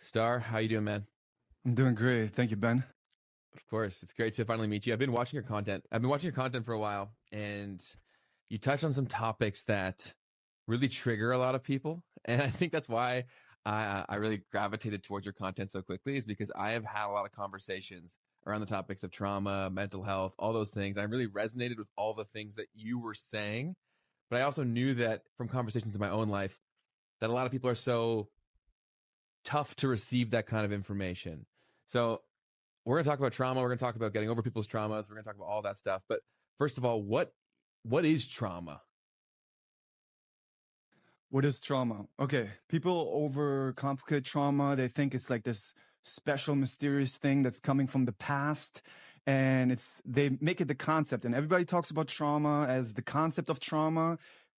Star, how you doing, man? I'm doing great. Thank you, Ben. Of course, it's great to finally meet you. I've been watching your content. I've been watching your content for a while, and you touched on some topics that really trigger a lot of people, and I think that's why I really gravitated towards your content so quickly. Is because I have had a lot of conversations around the topics of trauma, mental health, all those things. I really resonated with all the things that you were saying, but I also knew that from conversations in my own life that a lot of people are so tough to receive that kind of information. So we're going to talk about trauma. We're going to talk about getting over people's traumas. We're going to talk about all that stuff. But first of all, what is trauma? What is trauma? Okay, people overcomplicate trauma. They think it's like this special, mysterious thing that's coming from the past, and they make it the concept. And everybody talks about trauma as the concept of trauma,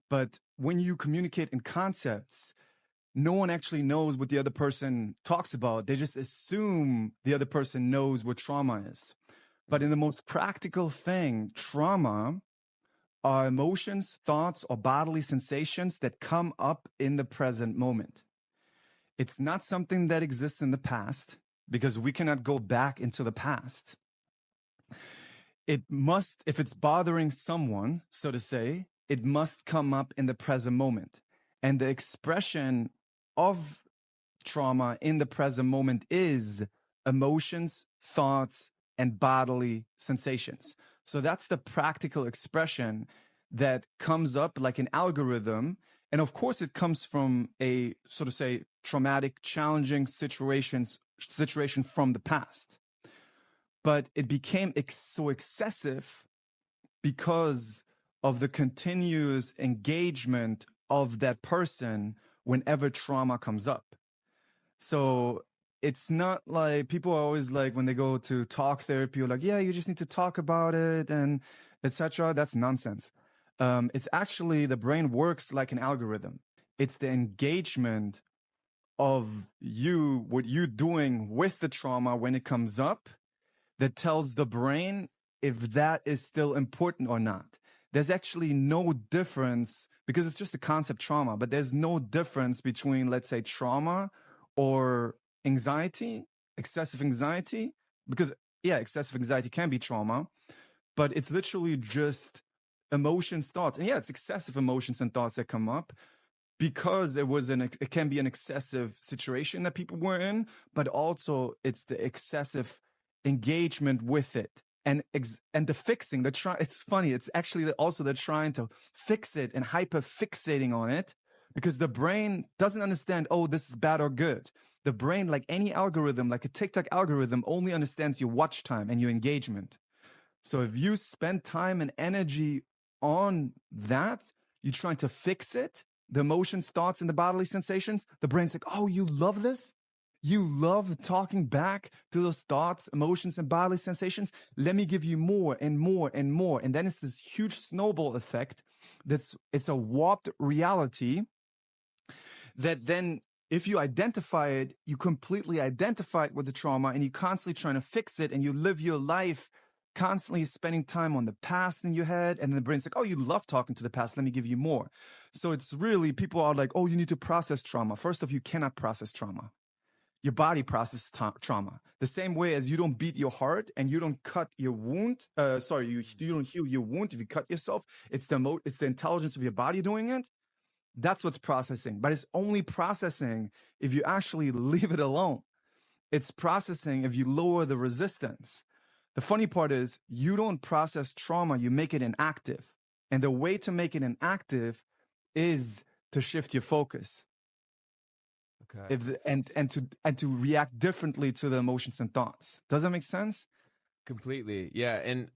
but when you communicate in concepts, no one actually knows what the other person talks about. They just assume the other person knows what trauma is. But in the most practical thing, trauma are emotions, thoughts, or bodily sensations that come up in the present moment. It's not something that exists in the past because we cannot go back into the past. It must, if it's bothering someone, so to say, it must come up in the present moment. And the expression of trauma in the present moment is emotions, thoughts, and bodily sensations. So that's the practical expression that comes up like an algorithm. And of course, it comes from a, so to say, traumatic, challenging situation from the past. But it became so excessive because of the continuous engagement of that person whenever trauma comes up. So it's not like people are always like, when they go to talk therapy, or like, yeah, you just need to talk about it and etc. That's nonsense. It's actually, the brain works like an algorithm. It's the engagement of what you're doing with the trauma when it comes up that tells the brain if that is still important or not. There's actually no difference, because it's just a concept trauma, but there's no difference between, let's say, trauma or anxiety, excessive anxiety, because yeah, excessive anxiety can be trauma, but it's literally just emotions, thoughts. And yeah, it's excessive emotions and thoughts that come up because it can be an excessive situation that people were in, but also it's the excessive engagement with it. And the fixing, it's funny. It's actually also they're trying to fix it and hyper fixating on it because the brain doesn't understand, oh, this is bad or good. The brain, like any algorithm, like a TikTok algorithm, only understands your watch time and your engagement. So if you spend time and energy on that, you're trying to fix it, the emotions, thoughts, and the bodily sensations, the brain's like, oh, you love this? You love talking back to those thoughts, emotions, and bodily sensations? Let me give you more and more and more. And then it's this huge snowball effect it's a warped reality that then, if you identify it, you completely identify it with the trauma and you're constantly trying to fix it and you live your life constantly spending time on the past in your head. And then the brain's like, oh, you love talking to the past. Let me give you more. So it's really, people are like, oh, you need to process trauma. First off, you cannot process trauma. Your body processes trauma. The same way as you don't beat your heart and you don't cut your wound. You don't heal your wound if you cut yourself. It's the intelligence of your body doing it. That's what's processing. But it's only processing if you actually leave it alone. It's processing if you lower the resistance. The funny part is you don't process trauma, you make it inactive. And the way to make it inactive is to shift your focus. Okay. And to react differently to the emotions and thoughts. Does that make sense? Completely. Yeah. And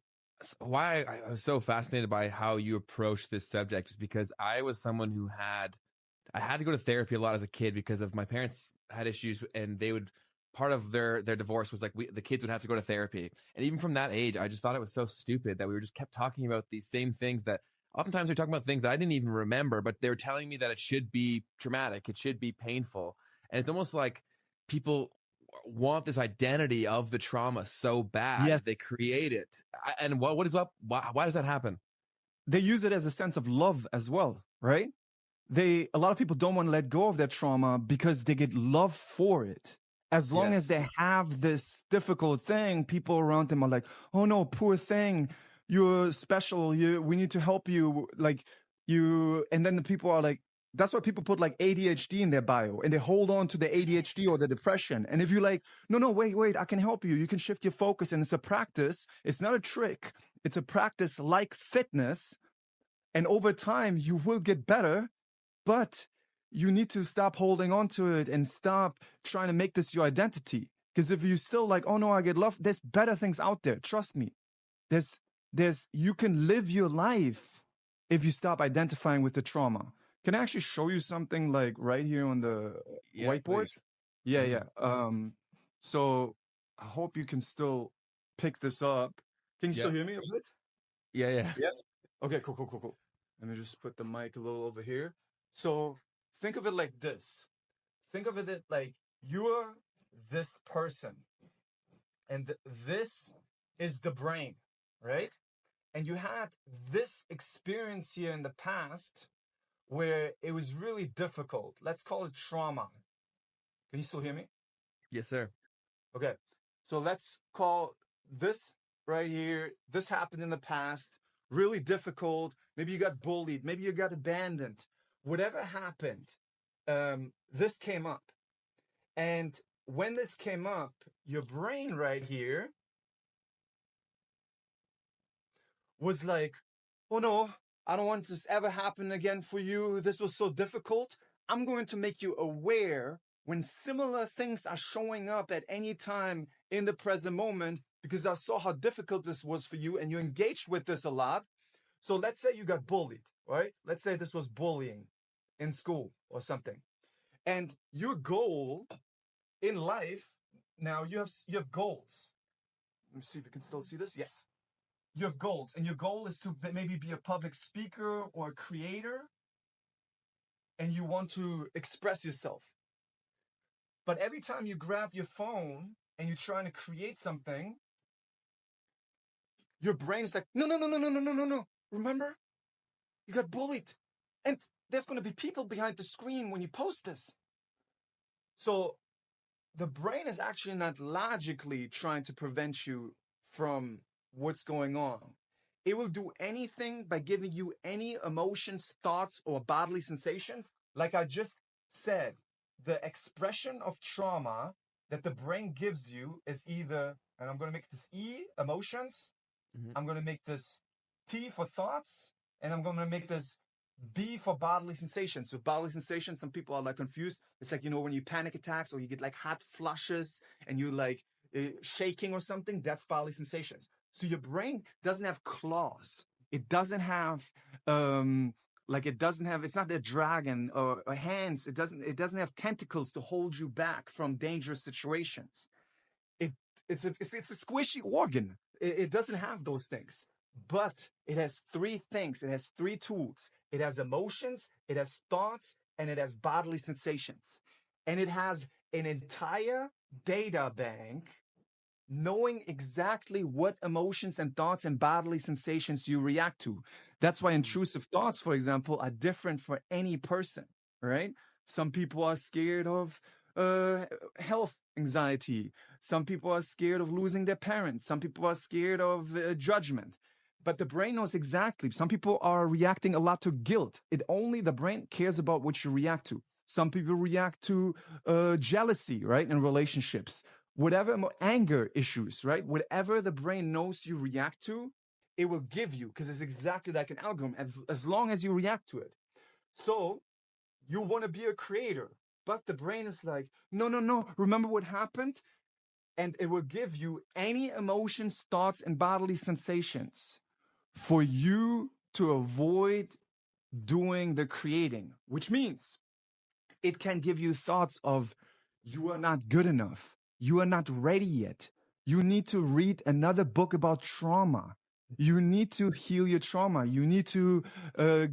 why I was so fascinated by how you approach this subject is because I was someone who I had to go to therapy a lot as a kid because of my parents had issues, and they would, part of their divorce was like the kids would have to go to therapy. And even from that age, I just thought it was so stupid that we were just kept talking about these same things that oftentimes we're talking about things that I didn't even remember, but they were telling me that it should be traumatic. It should be painful. And it's almost like people want this identity of the trauma so bad. Yes. They create it. And what is up? Why does that happen? They use it as a sense of love as well, right? A lot of people don't want to let go of their trauma because they get love for it. As long as Yes. they have this difficult thing, people around them are like, oh no, poor thing. You're special. We need to help you. Like and then the people are like, that's why people put like ADHD in their bio and they hold on to the ADHD or the depression. And if you're like, no, wait, I can help you. You can shift your focus. And it's a practice. It's not a trick. It's a practice like fitness. And over time, you will get better, but you need to stop holding on to it and stop trying to make this your identity. Because if you still like, oh no, I get love, there's better things out there. Trust me. You can live your life if you stop identifying with the trauma. Can I actually show you something like right here on the whiteboard? Please. Yeah. So I hope you can still pick this up. Can you still hear me a bit? Yeah. Okay, cool. Let me just put the mic a little over here. So think of it like this. Think of it like you're this person. And this is the brain, right? And you had this experience here in the past where it was really difficult. Let's call it trauma. Can you still hear me? Yes, sir. Okay. So let's call this right here. This happened in the past. Really difficult. Maybe you got bullied. Maybe you got abandoned. Whatever happened, this came up. And when this came up, your brain right here was like, oh no, I don't want this ever happen again for you. This was so difficult. I'm going to make you aware when similar things are showing up at any time in the present moment, because I saw how difficult this was for you and you engaged with this a lot. So let's say you got bullied, right? Let's say this was bullying in school or something. And your goal in life, now you have goals. Let me see if you can still see this. Yes. You have goals, and your goal is to maybe be a public speaker or a creator, and you want to express yourself. But every time you grab your phone and you're trying to create something, your brain is like, no. Remember? You got bullied. And there's going to be people behind the screen when you post this. So the brain is actually not logically trying to prevent you from what's going on. It will do anything by giving you any emotions, thoughts, or bodily sensations. Like I just said, the expression of trauma that the brain gives you is either, and I'm going to make this E, emotions. I'm going to make this T for thoughts, and I'm going to make this B for bodily sensations. So bodily sensations, some people are like confused. It's like, when you panic attacks or you get like hot flushes and you like shaking or something, that's bodily sensations. So your brain doesn't have claws. It doesn't have it's not a dragon or hands. It doesn't have tentacles to hold you back from dangerous situations. It's a squishy organ. It doesn't have those things. But it has three things. It has three tools. It has emotions, it has thoughts, and it has bodily sensations. And it has an entire data bank knowing exactly what emotions and thoughts and bodily sensations you react to. That's why intrusive thoughts, for example, are different for any person, right? Some people are scared of health anxiety. Some people are scared of losing their parents. Some people are scared of judgment. But the brain knows exactly. Some people are reacting a lot to guilt. The brain cares about what you react to. Some people react to jealousy, right, in relationships. Whatever anger issues, right? Whatever the brain knows you react to, it will give you, because it's exactly like an algorithm, as long as you react to it. So you want to be a creator, but the brain is like, no. Remember what happened? And it will give you any emotions, thoughts, and bodily sensations for you to avoid doing the creating, which means it can give you thoughts of, you are not good enough. You are not ready yet. You need to read another book about trauma. You need to heal your trauma. You need to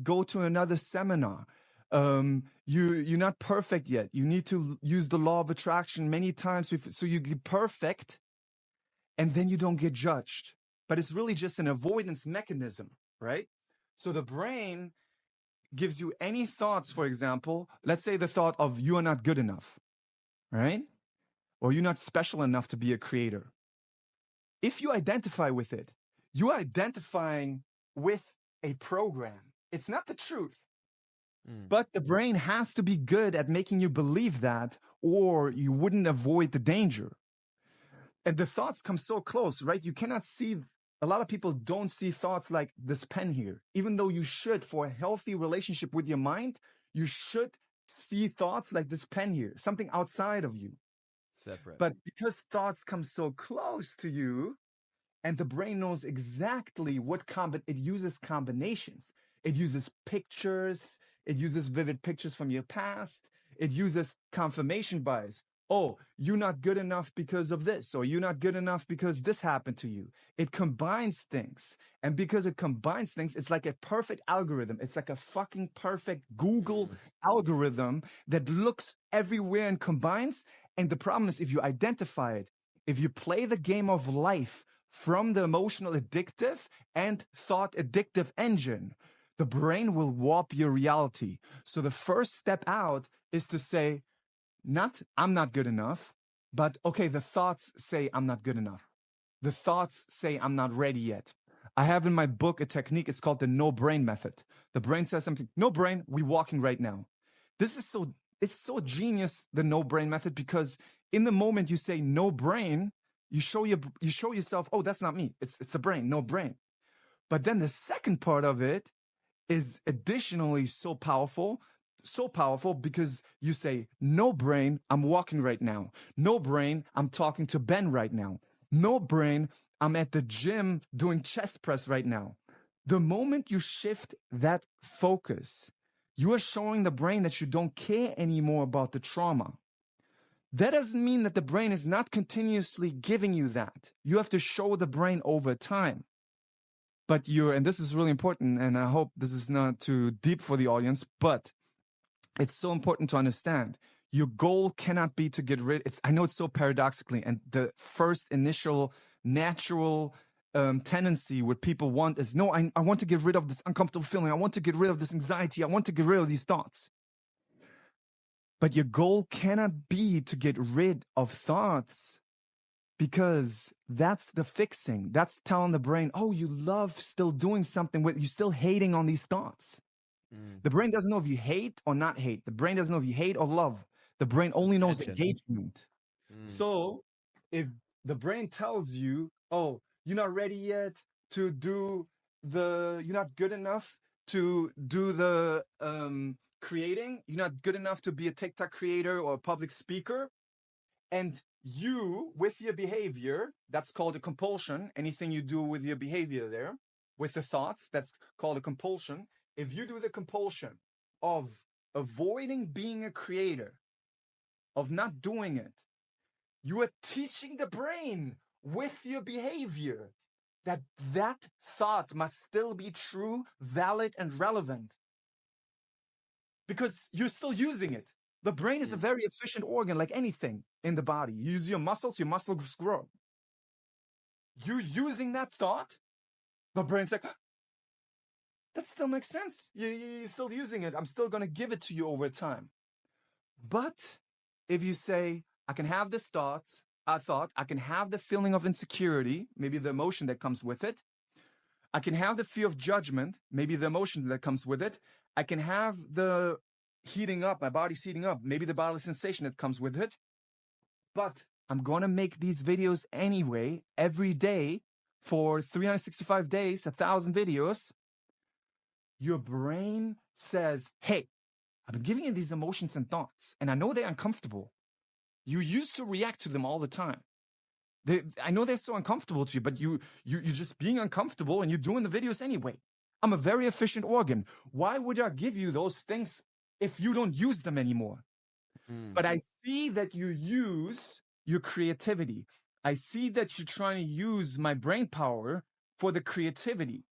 go to another seminar. You're not perfect yet. You need to use the law of attraction many times so you get perfect, and then you don't get judged. But it's really just an avoidance mechanism, right? So the brain gives you any thoughts, for example, let's say the thought of, you are not good enough, right? or you're not special enough to be a creator. If you identify with it, you're identifying with a program. It's not the truth. But the brain has to be good at making you believe that, or you wouldn't avoid the danger. And the thoughts come so close, right? You cannot see, a lot of people don't see thoughts like this pen here. Even though you should, for a healthy relationship with your mind, you should see thoughts like this pen here, something outside of you. Separate. But because thoughts come so close to you, and the brain knows exactly what it uses combinations. It uses pictures. It uses vivid pictures from your past. It uses confirmation bias. Oh, you're not good enough because of this, or you're not good enough because this happened to you. It combines things. And because it combines things, it's like a perfect algorithm. It's like a fucking perfect Google algorithm that looks everywhere and combines. And the problem is, if you identify it, if you play the game of life from the emotional addictive and thought addictive engine, the brain will warp your reality. So the first step out is to say, not, I'm not good enough, but okay, the thoughts say I'm not good enough. The thoughts say I'm not ready yet. I have in my book a technique, it's called the no brain method. The brain says something, no brain, we're walking right now. It's so genius, the no brain method, because in the moment you say no brain, you show yourself, oh, that's not me. It's the brain, no brain. But then the second part of it is additionally so powerful because you say, no brain, I'm walking right now. No brain, I'm talking to Ben right now. No brain, I'm at the gym doing chest press right now. The moment you shift that focus, you are showing the brain that you don't care anymore about the trauma. That doesn't mean that the brain is not continuously giving you that. You have to show the brain over time. But and this is really important, and I hope this is not too deep for the audience, but it's so important to understand. Your goal cannot be to get rid. I know it's so paradoxically, and the first initial natural tendency what people want is, no, I want to get rid of this uncomfortable feeling. I want to get rid of this anxiety. I want to get rid of these thoughts. But your goal cannot be to get rid of thoughts, because that's the fixing. That's telling the brain, oh, you love still doing something with, you're still hating on these thoughts. The brain doesn't know if you hate or not hate. The brain doesn't know if you hate or love. The brain only knows engagement. So if the brain tells you, oh, you're not ready yet to do you're not good enough to do the creating, you're not good enough to be a TikTok creator or a public speaker, and you, with your behavior, that's called a compulsion. Anything you do with your behavior there, with the thoughts, that's called a compulsion. If you do the compulsion of avoiding being a creator, of not doing it, you are teaching the brain with your behavior that thought must still be true, valid, and relevant. Because you're still using it. The brain is a very efficient organ, like anything in the body. You use your muscles grow. You're using that thought, the brain's like, that still makes sense. You're still using it. I'm still going to give it to you over time. But if you say, I can have this thought, I can have the feeling of insecurity, maybe the emotion that comes with it. I can have the fear of judgment, maybe the emotion that comes with it. I can have the heating up, my body's heating up, maybe the bodily sensation that comes with it. But I'm going to make these videos anyway, every day for 365 days, 1,000 videos. Your brain says, hey, I've been giving you these emotions and thoughts, and I know they're uncomfortable. You used to react to them all the time. I know they're so uncomfortable to you, but you're just being uncomfortable and you're doing the videos anyway. I'm a very efficient organ. Why would I give you those things if you don't use them anymore? But I see that you use your creativity. I see that you're trying to use my brain power for the creativity,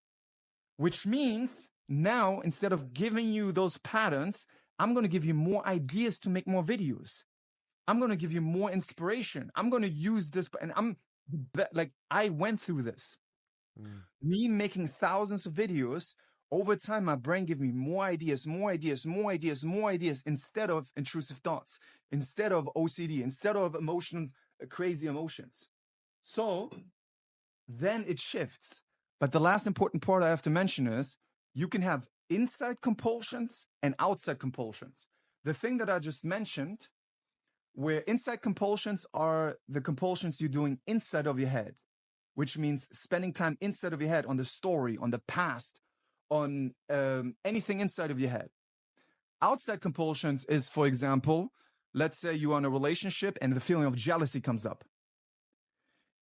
which means now, instead of giving you those patterns, I'm going to give you more ideas to make more videos. I'm going to give you more inspiration. I'm going to use this, and I went through this. Me making thousands of videos Over time, my brain gives me more ideas, more ideas, more ideas, more ideas, instead of intrusive thoughts, instead of OCD, instead of crazy emotions. So then it shifts. But the last important part I have to mention is you can have inside compulsions and outside compulsions. The thing that I just mentioned, where inside compulsions are the compulsions you're doing inside of your head, which means spending time inside of your head on the story, on the past, on anything inside of your head. Outside compulsions is, for example, let's say you're in a relationship and the feeling of jealousy comes up.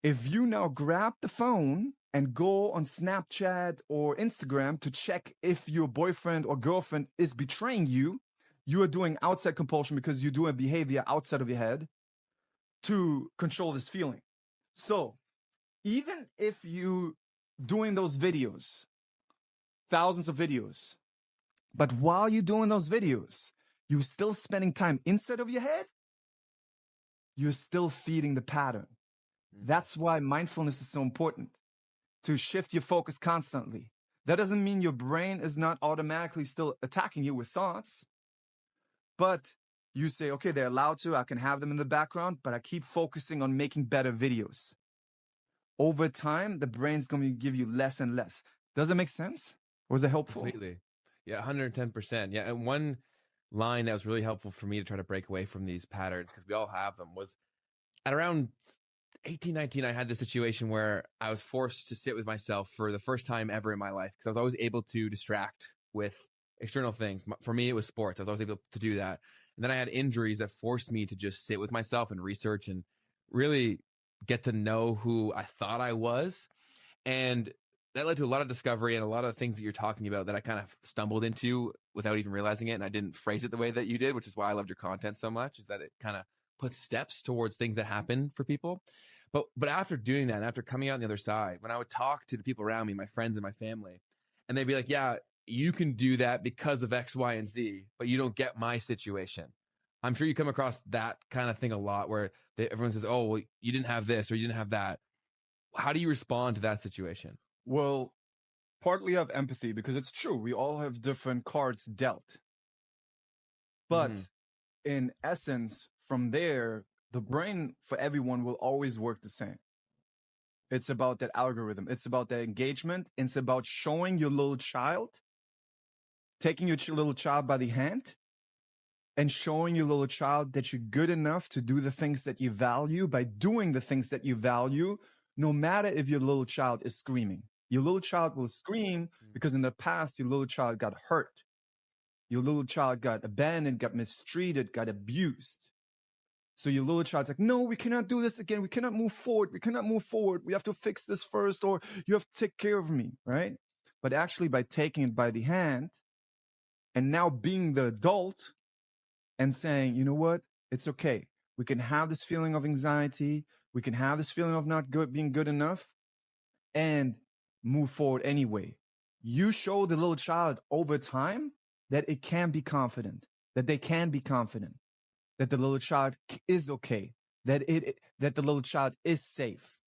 If you now grab the phone and go on Snapchat or Instagram to check if your boyfriend or girlfriend is betraying you, you are doing outside compulsion because you do a behavior outside of your head to control this feeling. So even if you doing those videos, thousands of videos, but while you're doing those videos, you're still spending time inside of your head, you're still feeding the pattern. That's why mindfulness is so important, to shift your focus constantly. That doesn't mean your brain is not automatically still attacking you with thoughts, but you say, okay, they're allowed to, I can have them in the background, but I keep focusing on making better videos. Over time, the brain's going to give you less and less. Does it make sense? Was it helpful? Completely. Yeah, 110%. Yeah, and one line that was really helpful for me to try to break away from these patterns, because we all have them, was at around 18, 19, I had this situation where I was forced to sit with myself for the first time ever in my life, because I was always able to distract with external things. For me, it was sports. I was always able to do that. And then I had injuries that forced me to just sit with myself and research and really get to know who I thought I was. And that led to a lot of discovery and a lot of things that you're talking about that I kind of stumbled into without even realizing it. And I didn't phrase it the way that you did, which is why I loved your content so much, is that it kind of puts steps towards things that happen for people. But after doing that, and after coming out on the other side, when I would talk to the people around me, my friends and my family, and they'd be like, yeah, you can do that because of X, Y, and Z, but you don't get my situation. I'm sure you come across that kind of thing a lot where everyone says, oh, well, you didn't have this or you didn't have that. How do you respond to that situation? Well, partly I have empathy because it's true. We all have different cards dealt. But in essence, from there, the brain for everyone will always work the same. It's about that algorithm. It's about that engagement. It's about showing your little child, taking your little child by the hand and showing your little child that you're good enough to do the things that you value by doing the things that you value, no matter if your little child is screaming. Your little child will scream because in the past, your little child got hurt. Your little child got abandoned, got mistreated, got abused. So your little child's like, no, we cannot do this again. We cannot move forward. We cannot move forward. We have to fix this first, or you have to take care of me, right? But actually by taking it by the hand and now being the adult and saying, you know what? It's okay. We can have this feeling of anxiety. We can have this feeling of not being good enough and move forward anyway. You show the little child over time that it can be confident, that they can be confident, that the little child is okay, that the little child is safe.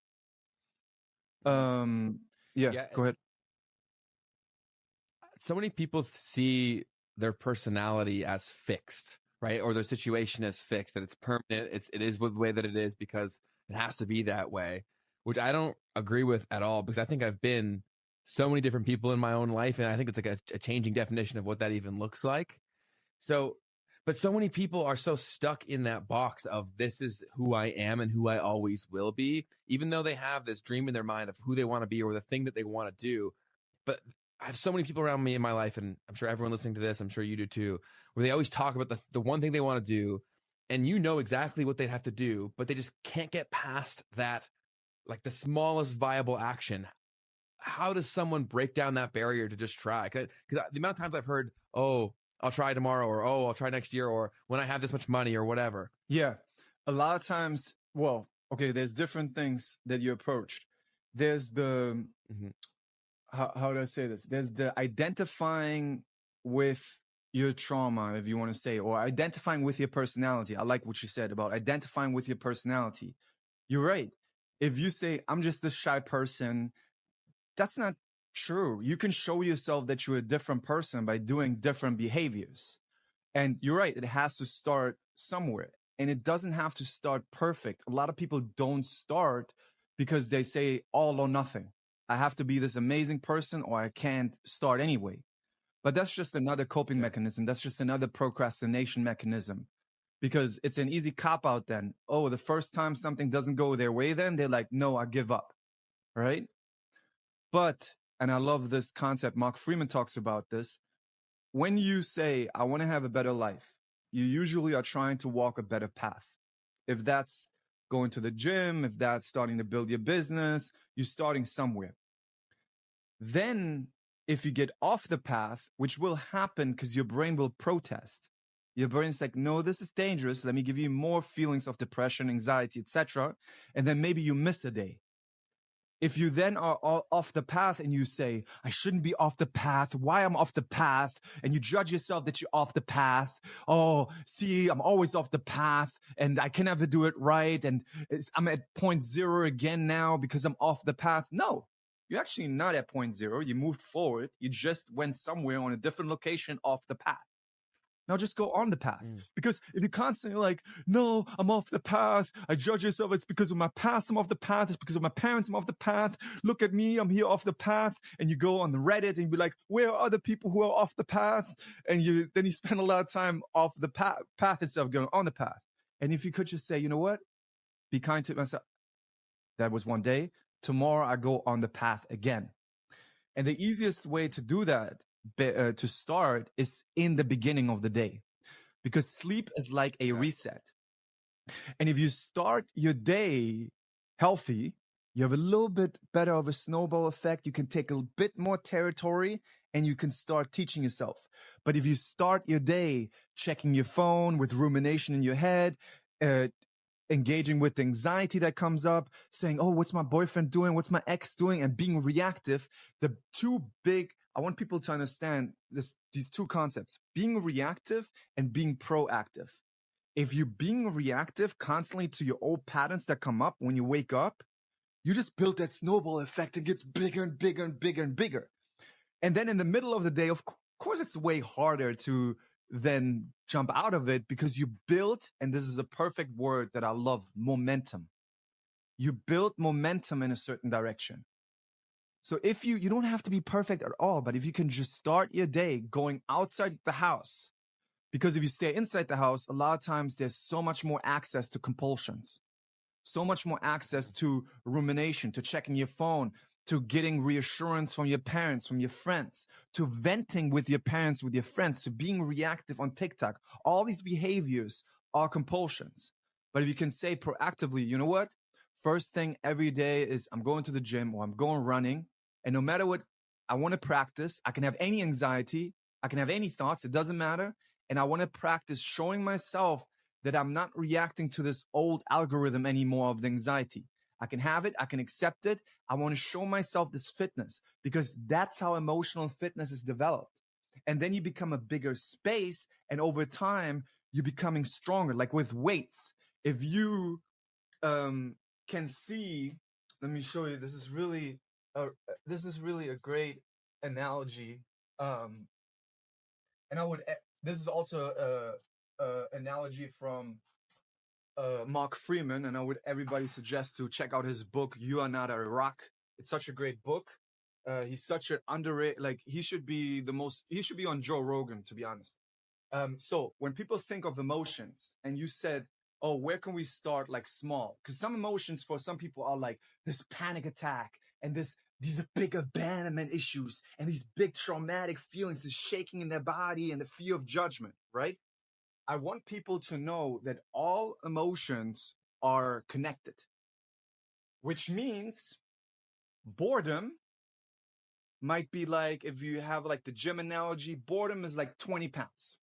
Yeah, go ahead. So many people see their personality as fixed, right? Or their situation as fixed, that it's permanent. It is the way that it is because it has to be that way, which I don't agree with at all, because I think I've been so many different people in my own life. And I think it's like a changing definition of what that even looks like. But so many people are so stuck in that box of this is who I am and who I always will be, even though they have this dream in their mind of who they want to be or the thing that they want to do. But I have so many people around me in my life, and I'm sure everyone listening to this, I'm sure you do too, where they always talk about the one thing they want to do, and you know exactly what they have to do, but they just can't get past that, like the smallest viable action. How does someone break down that barrier to just try? Because the amount of times I've heard, oh, I'll try tomorrow, or, oh, I'll try next year, or when I have this much money or whatever. Yeah. A lot of times, well, okay, there's different things that you approached. There's the, how do I say this? There's the identifying with your trauma, if you want to say, or identifying with your personality. I like what you said about identifying with your personality. You're right. If you say, I'm just this shy person, that's not True. You can show yourself that you're a different person by doing different behaviors. And you're right, it has to start somewhere. And it doesn't have to start perfect. A lot of people don't start because they say all or nothing. I have to be this amazing person or I can't start anyway. But that's just another coping mechanism. That's just another procrastination mechanism because it's an easy cop out then. Oh, the first time something doesn't go their way, then they're like, no, I give up. Right. But, and I love this concept, Mark Freeman talks about this. When you say, I want to have a better life, you usually are trying to walk a better path. If that's going to the gym, if that's starting to build your business, you're starting somewhere. Then if you get off the path, which will happen because your brain will protest. Your brain's like, no, this is dangerous. Let me give you more feelings of depression, anxiety, etc. And then maybe you miss a day. If you then are off the path and you say, I shouldn't be off the path, why I'm off the path, and you judge yourself that you're off the path. Oh, see, I'm always off the path and I can never do it right. And I'm at point zero again now because I'm off the path. No, you're actually not at point zero. You moved forward. You just went somewhere on a different location off the path. Now just go on the path. Because if you're constantly like, no, I'm off the path. I judge yourself. It's because of my past. I'm off the path. It's because of my parents. I'm off the path. Look at me. I'm here off the path. And you go on the Reddit and you be like, where are other people who are off the path? And then you spend a lot of time off the path itself going on the path. And if you could just say, you know what? Be kind to myself. That was one day. Tomorrow I go on the path again. And the easiest way to do that to start is in the beginning of the day, because sleep is like a reset. And if you start your day healthy, you have a little bit better of a snowball effect. You can take a bit more territory and you can start teaching yourself. But if you start your day checking your phone with rumination in your head, engaging with the anxiety that comes up, saying, oh, what's my boyfriend doing? What's my ex doing? And being reactive, I want people to understand these two concepts, being reactive and being proactive. If you're being reactive constantly to your old patterns that come up when you wake up, you just build that snowball effect and gets bigger and bigger and bigger and bigger. And then in the middle of the day, of course, it's way harder to then jump out of it because you built, and this is a perfect word that I love, momentum. You build momentum in a certain direction. So if you don't have to be perfect at all, but if you can just start your day going outside the house, because if you stay inside the house, a lot of times there's so much more access to compulsions, so much more access to rumination, to checking your phone, to getting reassurance from your parents, from your friends, to venting with your parents, with your friends, to being reactive on TikTok. All these behaviors are compulsions. But if you can say proactively, you know what? First thing every day is I'm going to the gym or I'm going running. And no matter what I want to practice, I can have any anxiety, I can have any thoughts, it doesn't matter. And I want to practice showing myself that I'm not reacting to this old algorithm anymore of the anxiety. I can have it. I can accept it. I want to show myself this fitness because that's how emotional fitness is developed. And then you become a bigger space. And over time, you're becoming stronger. Like with weights, if you can see, let me show you. This is really a great analogy. This is also a analogy from Mark Freeman, and I would everybody suggest to check out his book, You Are Not a Rock. It's such a great book. He's such an underrated, like he should be on Joe Rogan, to be honest. So when people think of emotions and you said, oh, where can we start like small? Because some emotions for some people are like this panic attack and these big abandonment issues and these big traumatic feelings, this shaking in their body and the fear of judgment, right? I want people to know that all emotions are connected, which means boredom might be like, if you have like the gym analogy, boredom is like 20 pounds.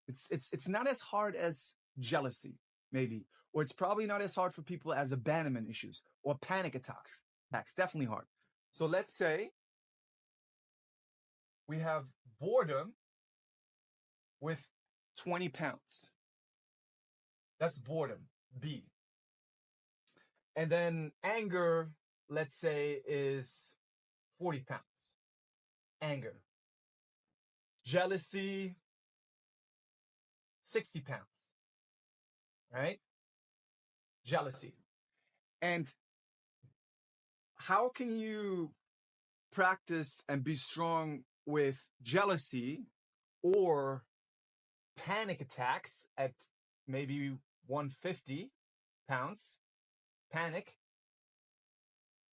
It's not as hard as jealousy, maybe, or it's probably not as hard for people as abandonment issues or panic attacks. Definitely hard. So let's say we have boredom with 20 pounds. That's boredom, B. And then anger, let's say, is 40 pounds. anger. Jealousy, 60 pounds, right? Jealousy. And how can you practice and be strong with jealousy or panic attacks at maybe 150 pounds, panic,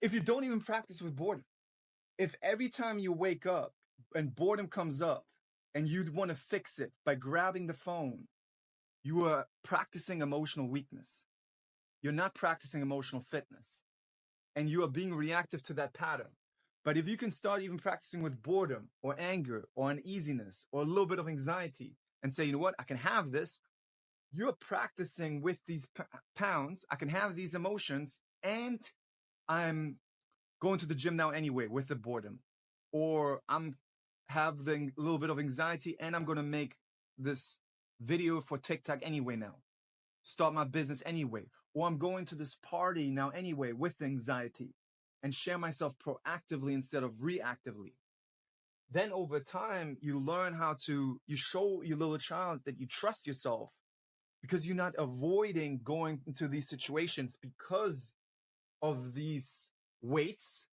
if you don't even practice with boredom? If every time you wake up and boredom comes up and you'd want to fix it by grabbing the phone, you are practicing emotional weakness. You're not practicing emotional fitness. And you are being reactive to that pattern. But if you can start even practicing with boredom or anger or uneasiness or a little bit of anxiety and say, you know what, I can have this. You're practicing with these pounds. I can have these emotions and I'm going to the gym now anyway with the boredom. Or I'm having a little bit of anxiety and I'm going to make this video for TikTok anyway now. Start my business anyway. Or I'm going to this party now anyway with anxiety and share myself proactively instead of reactively. Then over time, you learn how to, you show your little child that you trust yourself because you're not avoiding going into these situations because of these weights.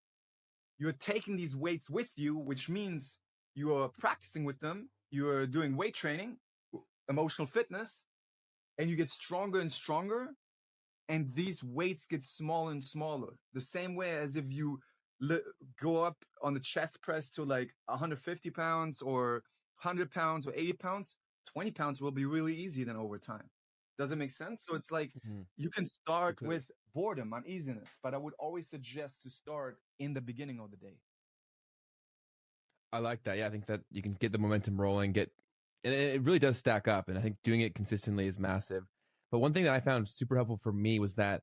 You're taking these weights with you, which means you are practicing with them. You are doing weight training, emotional fitness, and you get stronger and stronger. And these weights get smaller and smaller. The same way as if you go up on the chest press to like 150 pounds or 100 pounds or 80 pounds, 20 pounds will be really easy then over time. Does it make sense? So it's like you can start with boredom, uneasiness, but I would always suggest to start in the beginning of the day. I like that. Yeah, I think that you can get the momentum rolling, and it really does stack up. And I think doing it consistently is massive. But one thing that I found super helpful for me was that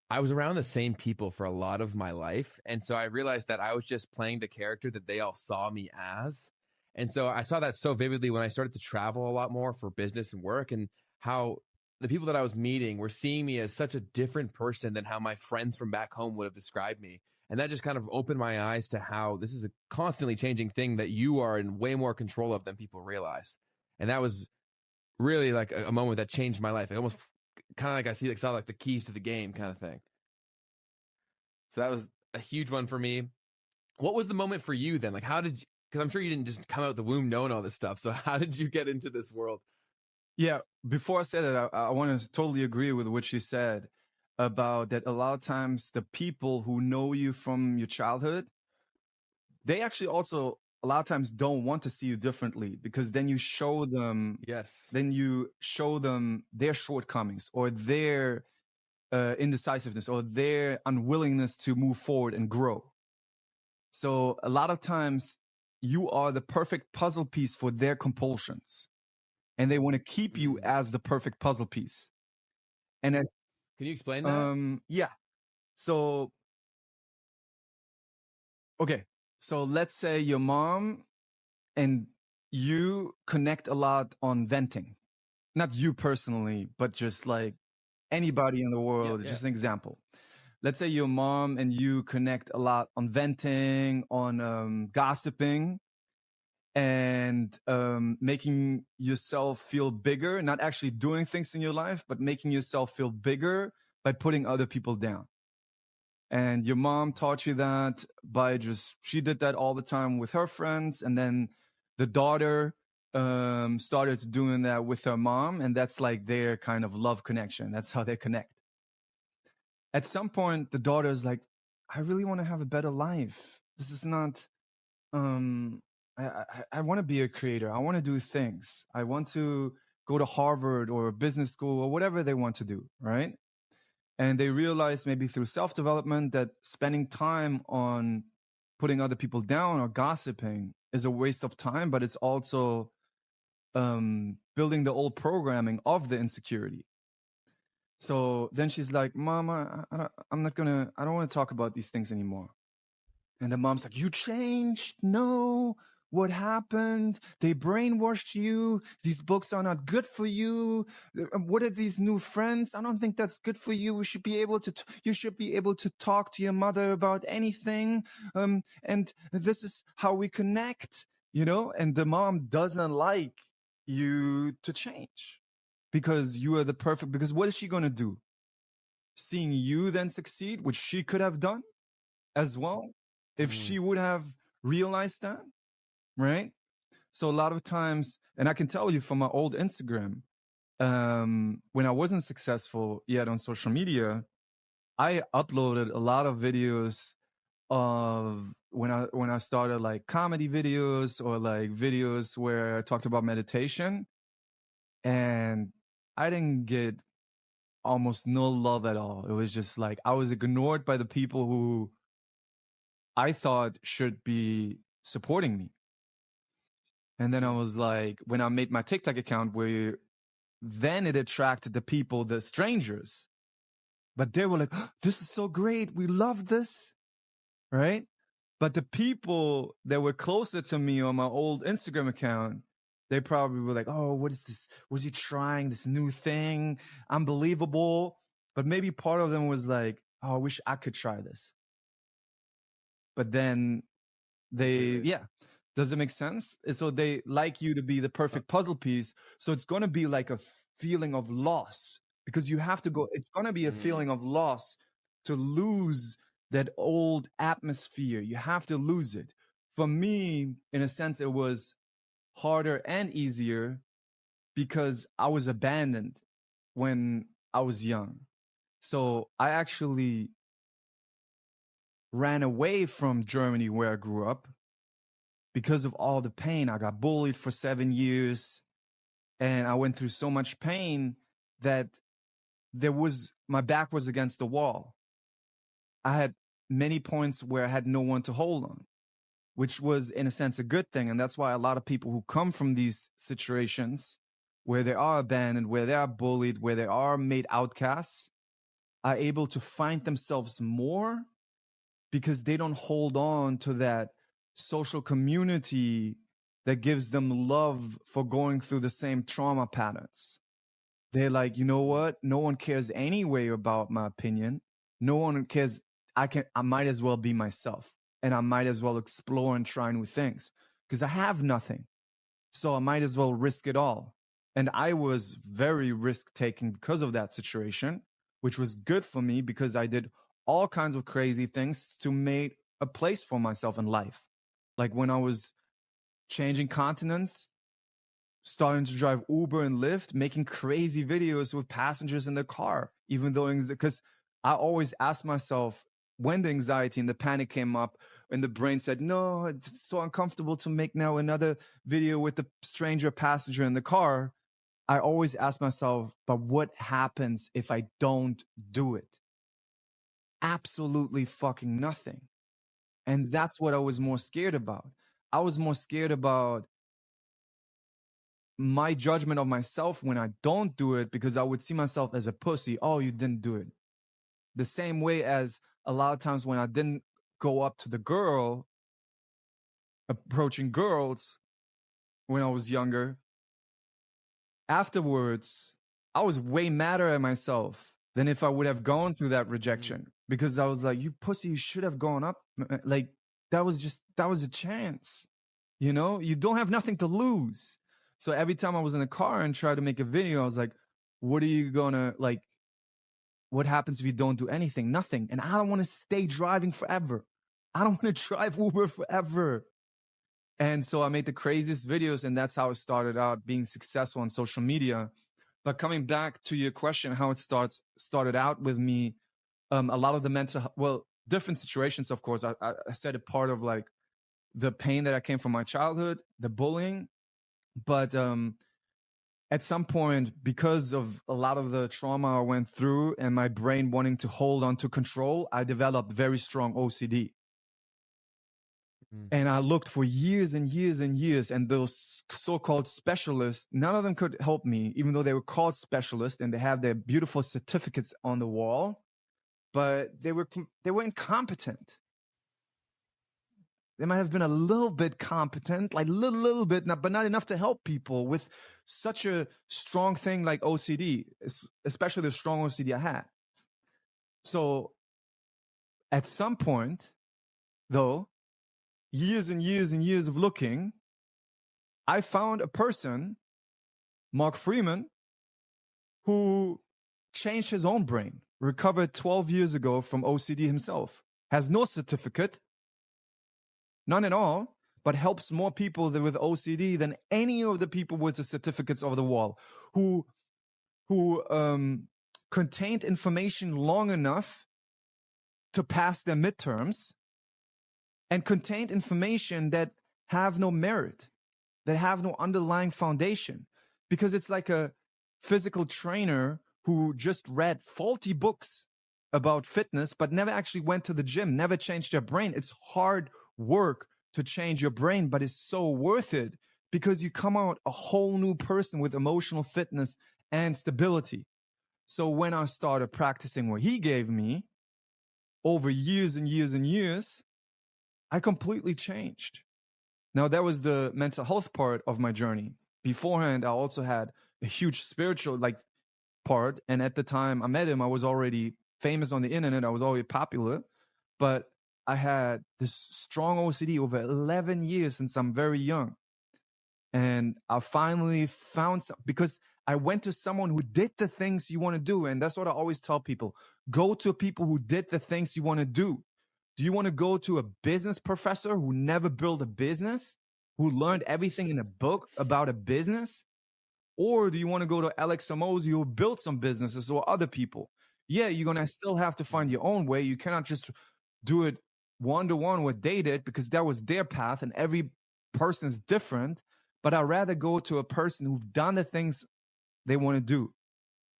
I was around the same people for a lot of my life. And so I realized that I was just playing the character that they all saw me as. And so I saw that so vividly when I started to travel a lot more for business and work, and how the people that I was meeting were seeing me as such a different person than how my friends from back home would have described me. And that just kind of opened my eyes to how this is a constantly changing thing that you are in way more control of than people realize. And that was really like a moment that changed my life. It almost kind of like I saw like the keys to the game kind of thing. So that was a huge one for me. What was the moment for you then? Like, how did you, because I'm sure you didn't just come out the womb knowing all this stuff. So how did you get into this world? Yeah, before I say that, I want to totally agree with what you said about that. A lot of times the people who know you from your childhood, they actually also a lot of times don't want to see you differently, because then you show them, then you show them their shortcomings or their indecisiveness or their unwillingness to move forward and grow. So a lot of times you are the perfect puzzle piece for their compulsions, and they want to keep you as the perfect puzzle piece. And as, can you explain that? Yeah. So, okay. So let's say your mom and you connect a lot on venting. Not you personally, but just like anybody in the world. Just an example. Let's say your mom and you connect a lot on venting, on gossiping, and making yourself feel bigger, not actually doing things in your life, but making yourself feel bigger by putting other people down. And your mom taught you that by she did that all the time with her friends. And then the daughter started doing that with her mom. And that's like their kind of love connection. That's how they connect. At some point, the daughter is like, I really want to have a better life. This is not, I want to be a creator. I want to do things. I want to go to Harvard or business school or whatever they want to do, right? And they realize maybe through self-development that spending time on putting other people down or gossiping is a waste of time, but it's also building the old programming of the insecurity. So then she's like, Mama, I don't want to talk about these things anymore. And the mom's like, you changed? No, What happened? They brainwashed you. These books are not good for you. What are these new friends? I don't think that's good for you. You should be able to talk to your mother about anything. And this is how we connect, and the mom doesn't like you to change because you are because what is she going to do? Seeing you then succeed, which she could have done as well if she would have realized that, right? So a lot of times, and I can tell you from my old Instagram, when I wasn't successful yet on social media, I uploaded a lot of videos of when I started like comedy videos or like videos where I talked about meditation, and I didn't get almost no love at all. It was just like I was ignored by the people who I thought should be supporting me. And then I was like, when I made my TikTok account, where then it attracted the people, the strangers, but they were like, oh, this is so great. We love this. Right. But the people that were closer to me on my old Instagram account, they probably were like, oh, what is this? Was he trying this new thing? Unbelievable. But maybe part of them was like, oh, I wish I could try this. But then does it make sense? So they like you to be the perfect puzzle piece. So it's going to be like a feeling of loss because you have to go. It's going to be a feeling of loss to lose that old atmosphere. You have to lose it. For me, in a sense, it was harder and easier because I was abandoned when I was young. So I actually ran away from Germany where I grew up because of all the pain. I got bullied for 7 years and I went through so much pain that my back was against the wall. I had many points where I had no one to hold on, which was in a sense a good thing. And that's why a lot of people who come from these situations where they are abandoned, where they are bullied, where they are made outcasts, are able to find themselves more because they don't hold on to that social community that gives them love for going through the same trauma patterns. They're like, you know what? No one cares anyway about my opinion. No one cares. I might as well be myself, and I might as well explore and try new things because I have nothing. So I might as well risk it all. And I was very risk-taking because of that situation, which was good for me because I did all kinds of crazy things to make a place for myself in life. Like when I was changing continents, starting to drive Uber and Lyft, making crazy videos with passengers in the car, even though, because I always ask myself when the anxiety and the panic came up and the brain said, no, it's so uncomfortable to make now another video with the stranger passenger in the car. I always ask myself, but what happens if I don't do it? Absolutely fucking nothing. And that's what I was more scared about. I was more scared about my judgment of myself when I don't do it because I would see myself as a pussy. Oh, you didn't do it. The same way as a lot of times when I didn't go up to the girl, approaching girls when I was younger, afterwards, I was way madder at myself than if I would have gone through that rejection because I was like, you pussy, you should have gone up. Like that was a chance, you don't have nothing to lose. So every time I was in the car and tried to make a video, I was like, what are you gonna like? What happens if you don't do anything? Nothing. And I don't want to stay driving forever. I don't want to drive Uber forever. And so I made the craziest videos, and that's how it started out being successful on social media. But coming back to your question, how it started out with me, a lot of the different situations, of course. I said a part of like the pain that I came from my childhood, the bullying. But at some point, because of a lot of the trauma I went through and my brain wanting to hold on to control, I developed very strong OCD. And I looked for years and years and years, and those so-called specialists, none of them could help me, even though they were called specialists and they have their beautiful certificates on the wall, but they were incompetent. they might have been a little bit competent, like little bit, but not enough to help people with such a strong thing like OCD, especially the strong OCD I had. So at some point, though, years and years and years of looking, I found a person, Mark Freeman, who changed his own brain, recovered 12 years ago from OCD himself, has no certificate, none at all, but helps more people with OCD than any of the people with the certificates over the wall, who contained information long enough to pass their midterms and contained information that have no merit, that have no underlying foundation, because it's like a physical trainer who just read faulty books about fitness, but never actually went to the gym, never changed their brain. It's hard work to change your brain, but it's so worth it because you come out a whole new person with emotional fitness and stability. So when I started practicing what he gave me over years and years and years, I completely changed. Now, that was the mental health part of my journey. Beforehand, I also had a huge spiritual part. And at the time I met him, I was already famous on the internet. I was already popular. But I had this strong OCD over 11 years since I'm very young. And I finally found because I went to someone who did the things you want to do. And that's what I always tell people. Go to people who did the things you want to do. Do you want to go to a business professor who never built a business, who learned everything in a book about a business? Or do you want to go to Alex Hormozi, who built some businesses, or other people? Yeah, you're going to still have to find your own way. You cannot just do it one-to-one what they did, because that was their path and every person's different. But I'd rather go to a person who've done the things they want to do.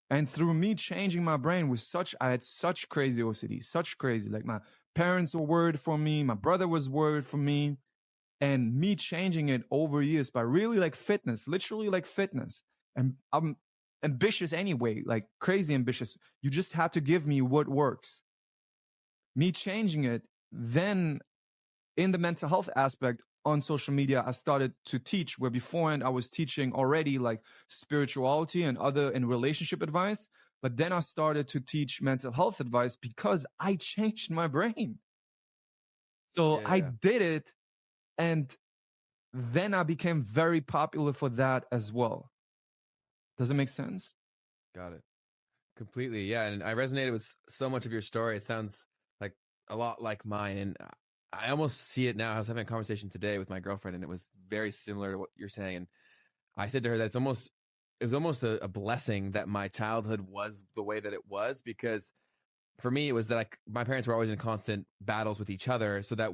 And through me changing my brain I had such crazy OCD, such crazy. Like my parents were worried for me. My brother was worried for me. And me changing it over years by really like fitness, literally like fitness. And I'm ambitious anyway, like crazy ambitious. You just have to give me what works. Me changing it, then in the mental health aspect on social media, I started to teach, where beforehand I was teaching already like spirituality and relationship advice. But then I started to teach mental health advice because I changed my brain. So I did it. And then I became very popular for that as well. Does it make sense? Got it. Completely. Yeah. And I resonated with so much of your story. It sounds like a lot like mine. And I almost see it now. I was having a conversation today with my girlfriend, and it was very similar to what you're saying. And I said to her that it was almost a blessing that my childhood was the way that it was, because for me, it was that my parents were always in constant battles with each other, so that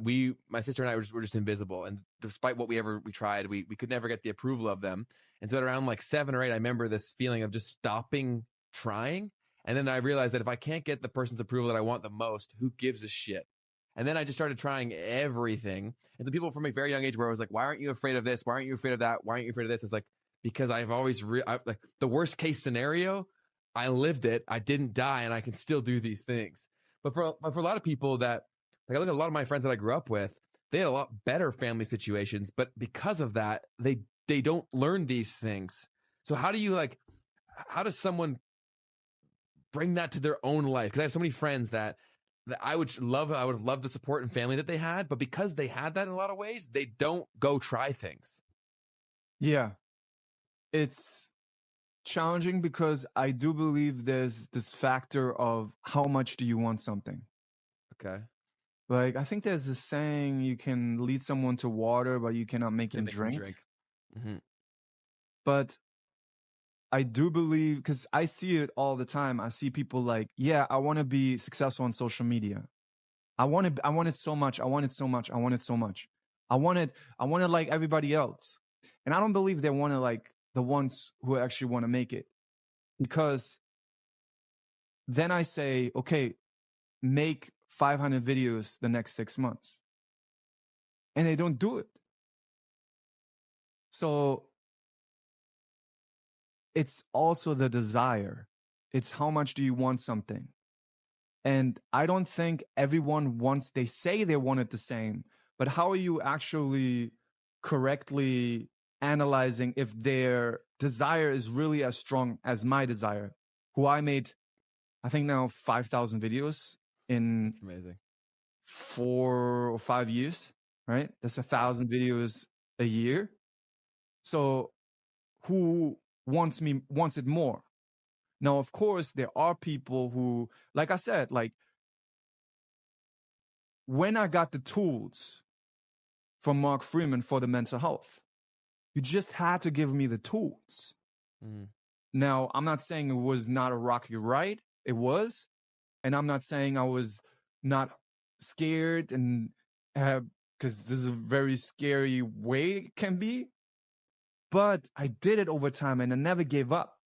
my sister and I were just invisible. And despite what we tried, we could never get the approval of them. And so at around like 7 or 8, I remember this feeling of just stopping trying. And then I realized that if I can't get the person's approval that I want the most, who gives a shit? And then I just started trying everything. And so people from a very young age where I was like, why aren't you afraid of this? Why aren't you afraid of that? Why aren't you afraid of this? It's like, because I've always, like the worst case scenario, I lived it, I didn't die, and I can still do these things. But for a lot of people that, like I look at a lot of my friends that I grew up with, they had a lot better family situations, but because of that, they don't learn these things. So how does someone bring that to their own life? Because I have so many friends that I would have loved the support and family that they had, but because they had that in a lot of ways, they don't go try things. Yeah. It's challenging because I do believe there's this factor of how much do you want something. Okay. Like, I think there's this saying, you can lead someone to water, but you cannot make him drink. Mm-hmm. But I do believe, because I see it all the time. I see people like, yeah, I want to be successful on social media. I want it so much. I want it so much. I want it so much. I want it like everybody else. And I don't believe they want to like the ones who actually want to make it. Because then I say, okay, make 500 videos the next 6 months. And they don't do it. So it's also the desire. It's how much do you want something? And I don't think everyone they say they want it the same, but how are you actually correctly analyzing if their desire is really as strong as my desire, who I made, I think now 5,000 videos in That's amazing. 4 or 5 years, right? That's 1,000 videos a year. So who wants it more? Now, of course, there are people who, like I said, like when I got the tools from Mark Freeman for the mental health, you just had to give me the tools. Mm. Now, I'm not saying it was not a rocky ride. It was. And I'm not saying I was not scared and because this is a very scary way it can be. But I did it over time and I never gave up.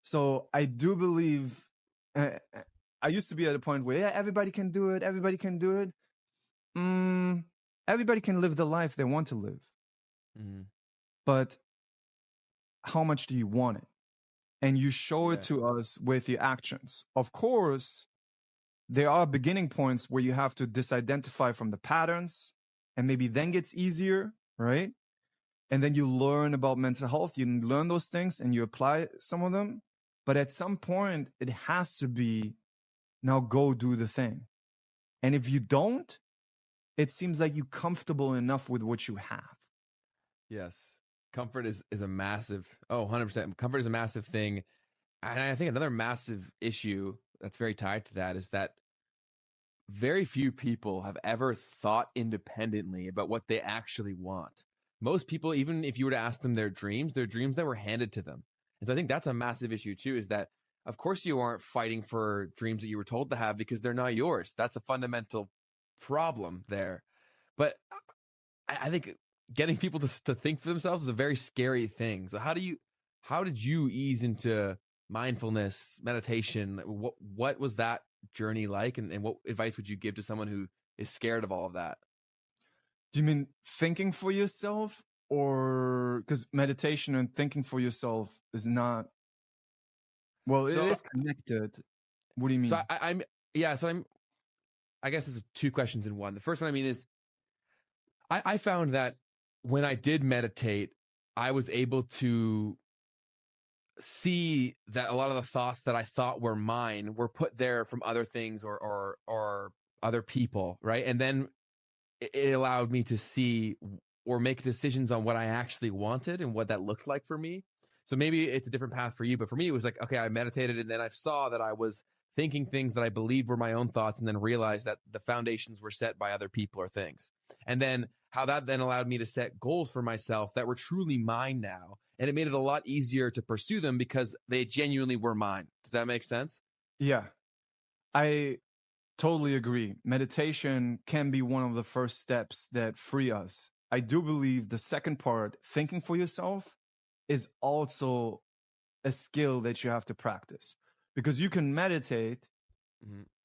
So I do believe I used to be at a point where, yeah, everybody can do it. Everybody can do it. Everybody can live the life they want to live. Mm-hmm. But how much do you want it? And you show it to us with your actions. Of course, there are beginning points where you have to disidentify from the patterns and maybe then gets easier, right? And then you learn about mental health. You learn those things and you apply some of them. But at some point, it has to be, now go do the thing. And if you don't, it seems like you're comfortable enough with what you have. Yes. Comfort is a massive, 100%. Comfort is a massive thing. And I think another massive issue that's very tied to that is that very few people have ever thought independently about what they actually want. Most people, even if you were to ask them they're dreams that were handed to them. And so I think that's a massive issue too, is that of course you aren't fighting for dreams that you were told to have because they're not yours. That's a fundamental problem there. But I think getting people to think for themselves is a very scary thing. So how did you ease into mindfulness, meditation? What was that journey like? And what advice would you give to someone who is scared of all of that? Do you mean thinking for yourself, or because meditation and thinking for yourself is not, well, it is connected. What do you mean? So I guess it's two questions in one. The first one I mean is I found that when I did meditate, I was able to see that a lot of the thoughts that I thought were mine were put there from other things or other people, right? And then it allowed me to see or make decisions on what I actually wanted and what that looked like for me. So maybe it's a different path for you, but for me, it was like, okay, I meditated and then I saw that I was thinking things that I believed were my own thoughts and then realized that the foundations were set by other people or things. And then how that then allowed me to set goals for myself that were truly mine now. And it made it a lot easier to pursue them because they genuinely were mine. Does that make sense? Yeah, I totally agree. Meditation can be one of the first steps that free us. I do believe the second part, thinking for yourself, is also a skill that you have to practice, because you can meditate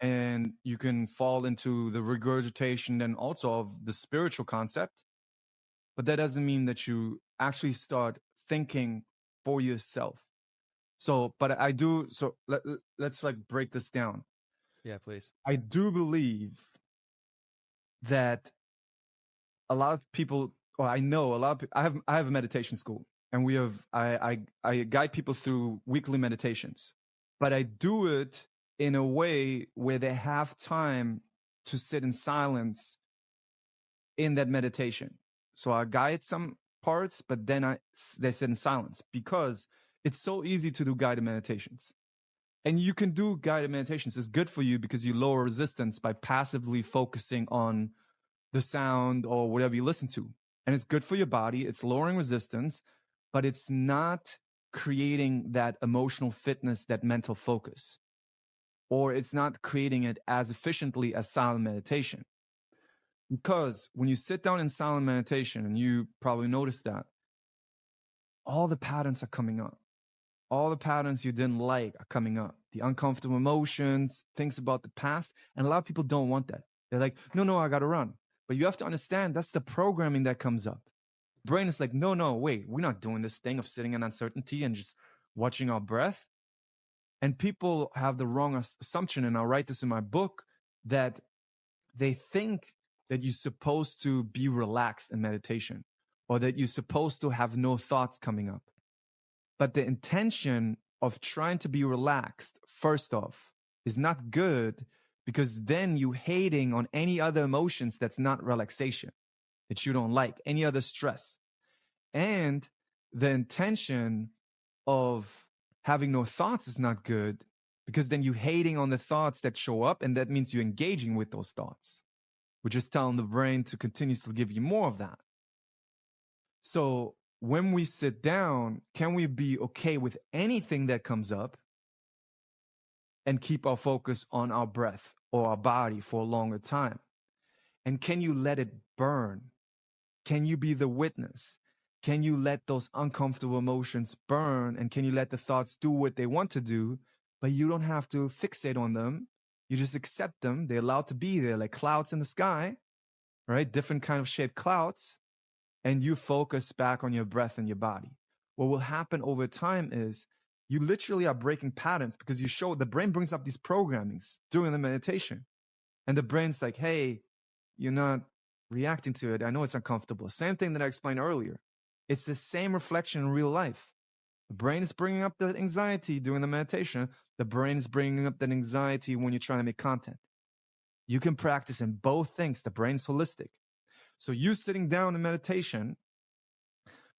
and you can fall into the regurgitation and also of the spiritual concept, but that doesn't mean that you actually start thinking for yourself. So, but I do, so let's like break this down. Yeah, please. I do believe that a lot of people, or I know a lot of people, I have a meditation school, and I guide people through weekly meditations, but I do it in a way where they have time to sit in silence in that meditation. So I guide some parts, but then they sit in silence, because it's so easy to do guided meditations. And you can do guided meditations. It's good for you because you lower resistance by passively focusing on the sound or whatever you listen to. And it's good for your body. It's lowering resistance, but it's not creating that emotional fitness, that mental focus, or it's not creating it as efficiently as silent meditation. Because when you sit down in silent meditation, and you probably noticed that, all the patterns are coming up. All the patterns you didn't like are coming up. The uncomfortable emotions, things about the past. And a lot of people don't want that. They're like, no, I got to run. But you have to understand that's the programming that comes up. Brain is like, no, wait, we're not doing this thing of sitting in uncertainty and just watching our breath. And people have the wrong assumption, and I'll write this in my book, that they think that you're supposed to be relaxed in meditation, or that you're supposed to have no thoughts coming up. But the intention of trying to be relaxed, first off, is not good, because then you hating on any other emotions that's not relaxation, that you don't like, any other stress. And the intention of having no thoughts is not good, because then you hating on the thoughts that show up, and that means you're engaging with those thoughts, which is telling the brain to continuously give you more of that. So when we sit down, can we be okay with anything that comes up and keep our focus on our breath or our body for a longer time? And can you let it burn? Can you be the witness? Can you let those uncomfortable emotions burn? And can you let the thoughts do what they want to do? But you don't have to fixate on them. You just accept them. They're allowed to be there, like clouds in the sky, right? Different kind of shaped clouds. And you focus back on your breath and your body. What will happen over time is you literally are breaking patterns, because the brain brings up these programmings during the meditation. And the brain's like, hey, you're not reacting to it. I know it's uncomfortable. Same thing that I explained earlier. It's the same reflection in real life. The brain is bringing up the anxiety during the meditation. The brain is bringing up that anxiety when you're trying to make content. You can practice in both things. The brain's holistic. So you sitting down in meditation,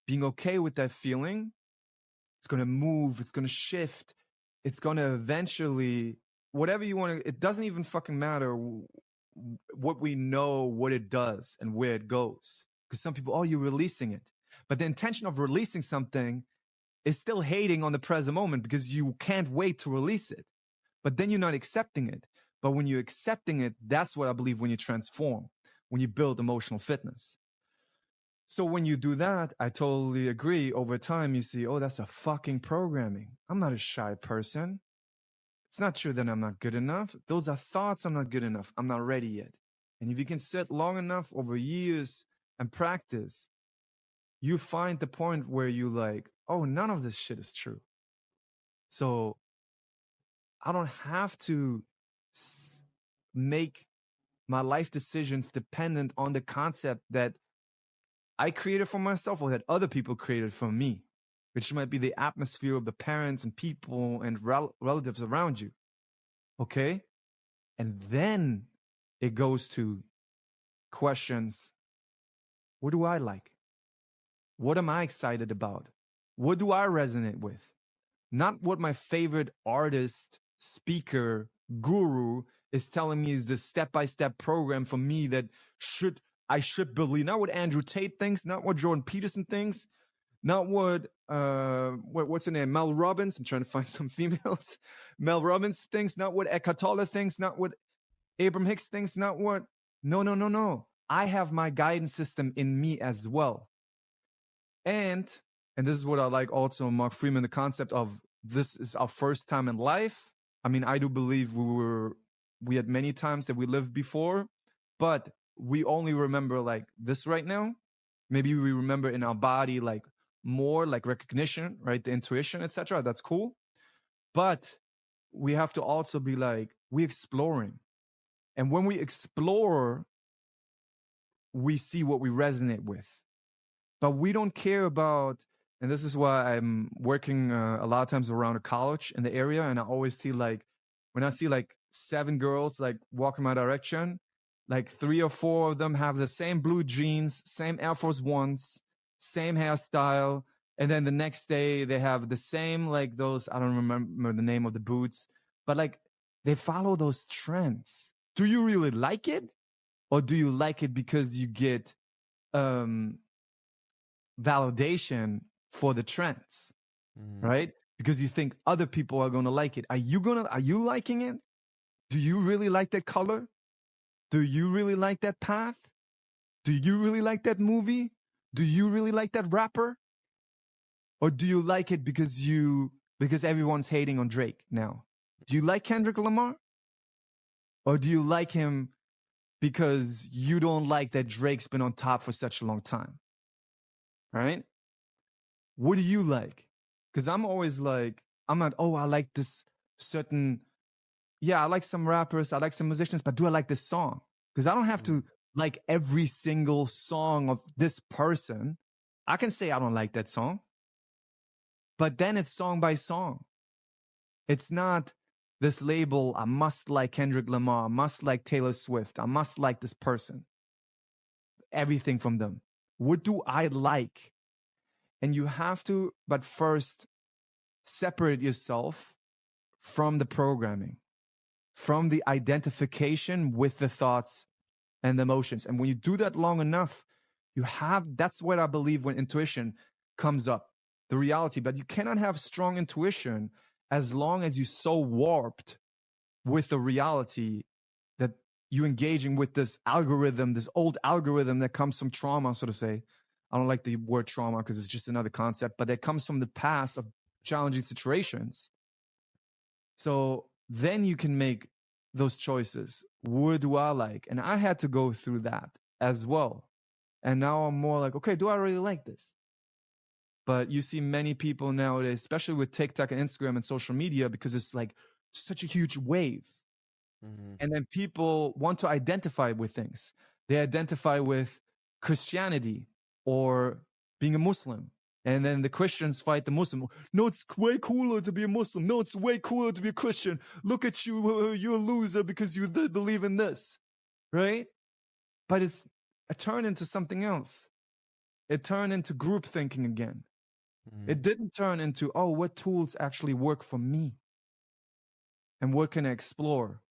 being okay with that feeling, it's going to move, it's going to shift, it's going to eventually, whatever you want to, it doesn't even fucking matter what we know, what it does and where it goes. Because some people, oh, you're releasing it. But the intention of releasing something is still hating on the present moment, because you can't wait to release it. But then you're not accepting it. But when you're accepting it, that's what I believe when you transform, when you build emotional fitness. So when you do that, I totally agree. Over time, you see, oh, that's a fucking programming. I'm not a shy person. It's not true that I'm not good enough. Those are thoughts. I'm not good enough. I'm not ready yet. And if you can sit long enough over years and practice, you find the point where you like, oh, none of this shit is true. So I don't have to make my life decisions dependent on the concept that I created for myself or that other people created for me, which might be the atmosphere of the parents and people and relatives around you. Okay? And then it goes to questions. What do I like? What am I excited about? What do I resonate with? Not what my favorite artist, speaker, guru is telling me is the step-by-step program for me that I should believe. Not what Andrew Tate thinks, not what Jordan Peterson thinks, not what what's her name? Mel Robbins. I'm trying to find some females. Mel Robbins thinks, not what Eckhart Tolle thinks, not what Abraham Hicks thinks, not what. No. I have my guidance system in me as well. And this is what I like also, Mark Freeman, the concept of this is our first time in life. I mean, I do believe we had many times that we lived before, but we only remember like this right now. Maybe we remember in our body like more like recognition, right? The intuition, etc. That's cool. But we have to also be like, we're exploring. And when we explore, we see what we resonate with. But we don't care about, and this is why I'm working a lot of times around a college in the area, and I always see like, when I see like 7 girls like walk in my direction, like 3 or 4 of them have the same blue jeans, same Air Force Ones, same hairstyle, and then the next day they have the same like those, I don't remember the name of the boots, but like they follow those trends. Do you really like it? Or do you like it because you get validation for the trends, right? Because you think other people are going to like it. Are you liking it? Do you really like that color? Do you really like that path? Do you really like that movie? Do you really like that rapper? Or do you like it because everyone's hating on Drake now? Do you like Kendrick Lamar? Or do you like him because you don't like that Drake's been on top for such a long time? Right? What do you like? Because I'm always like, I'm not, oh, I like this certain, yeah, I like some rappers, I like some musicians, but do I like this song? Because I don't have to like every single song of this person. I can say I don't like that song, but then it's song by song. It's not this label, I must like Kendrick Lamar, I must like Taylor Swift, I must like this person. Everything from them. What do I like? And you have to, but first, separate yourself from the programming, from the identification with the thoughts and the emotions. And when you do that long enough, that's what I believe when intuition comes up, the reality. But you cannot have strong intuition as long as you're so warped with the reality that you're engaging with this algorithm, this old algorithm that comes from trauma, so to say. I don't like the word trauma because it's just another concept, but that comes from the past of challenging situations. So then you can make those choices. What do I like? And I had to go through that as well. And now I'm more like, okay, do I really like this? But you see many people nowadays, especially with TikTok and Instagram and social media, because it's like such a huge wave. Mm-hmm. And then people want to identify with things. They identify with Christianity or being a Muslim. And then the Christians fight the Muslim. No, it's way cooler to be a Muslim. No, it's way cooler to be a Christian. Look at you. You're a loser because you believe in this. Right? But it turned into something else. It turned into group thinking again. Mm. It didn't turn into, oh, what tools actually work for me? And what can I explore?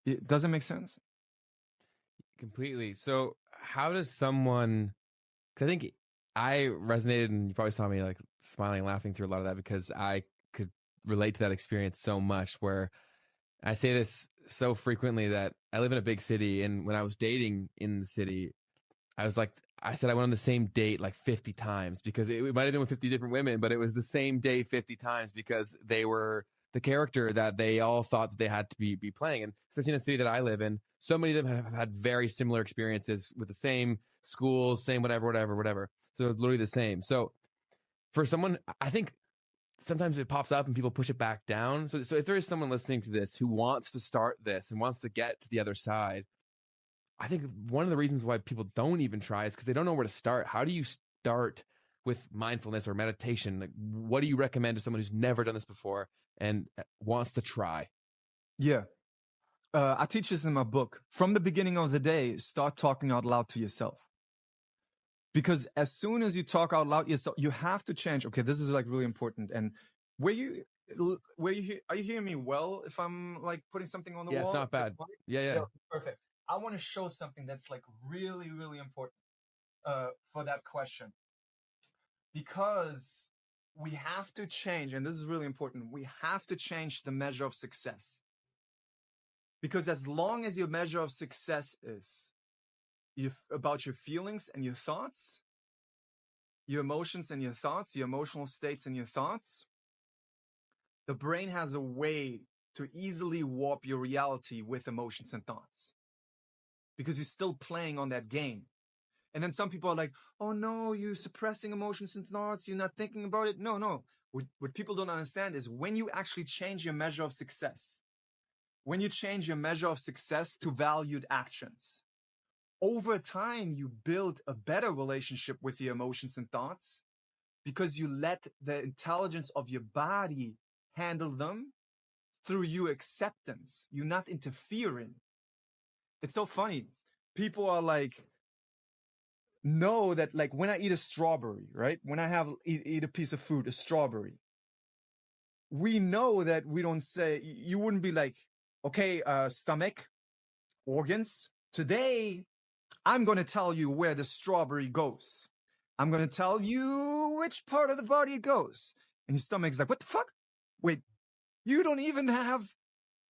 It doesn't make sense. Completely. So how does someone, because I think I resonated, and you probably saw me like smiling and laughing through a lot of that because I could relate to that experience so much, where I say this so frequently that I live in a big city, and when I was dating in the city, I said I went on the same date like 50 times because it might have been with 50 different women, but it was the same date 50 times because they were the character that they all thought that they had to be playing. And especially in the city that I live in, so many of them have had very similar experiences with the same schools, same whatever. So it's literally the same. So for someone, I think sometimes it pops up and people push it back down. So if there is someone listening to this who wants to start this and wants to get to the other side, I think one of the reasons why people don't even try is because they don't know where to start. How do you start with mindfulness or meditation? Like, what do you recommend to someone who's never done this before and wants to try? Yeah. I teach this in my book. From the beginning of the day, start talking out loud to yourself. Because as soon as you talk out loud yourself, you have to change. Okay, this is like really important. And are you hearing me well if I'm like putting something on the wall? Yeah, it's not bad. Yeah. Perfect. I want to show something that's like really, really important for that question. Because we have to change, and this is really important, we have to change the measure of success. Because as long as your measure of success is about your feelings and your thoughts, your emotions and your thoughts, your emotional states and your thoughts, the brain has a way to easily warp your reality with emotions and thoughts. Because you're still playing on that game. And then some people are like, oh no, you're suppressing emotions and thoughts, you're not thinking about it. No. What people don't understand is when you actually change your measure of success, when you change your measure of success to valued actions, over time, you build a better relationship with your emotions and thoughts because you let the intelligence of your body handle them through your acceptance. You're not interfering. It's so funny. People are like, know that like when I eat a strawberry, right? When I eat a piece of fruit, a strawberry, we know that we don't say, you wouldn't be like, okay, stomach, organs, today I'm going to tell you where the strawberry goes. I'm going to tell you which part of the body it goes. And your stomach's like, what the fuck? Wait, you don't even have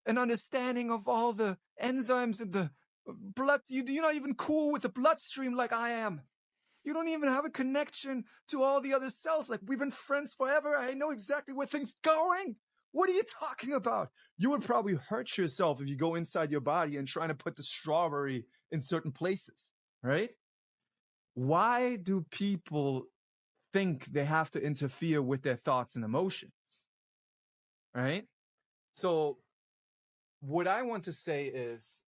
an understanding of all the enzymes in the blood. You're not even cool with the bloodstream like I am. You don't even have a connection to all the other cells. Like, we've been friends forever. I know exactly where things are going. What are you talking about? You would probably hurt yourself if you go inside your body and trying to put the strawberry in certain places, right? Why do people think they have to interfere with their thoughts and emotions, right? So what I want to say is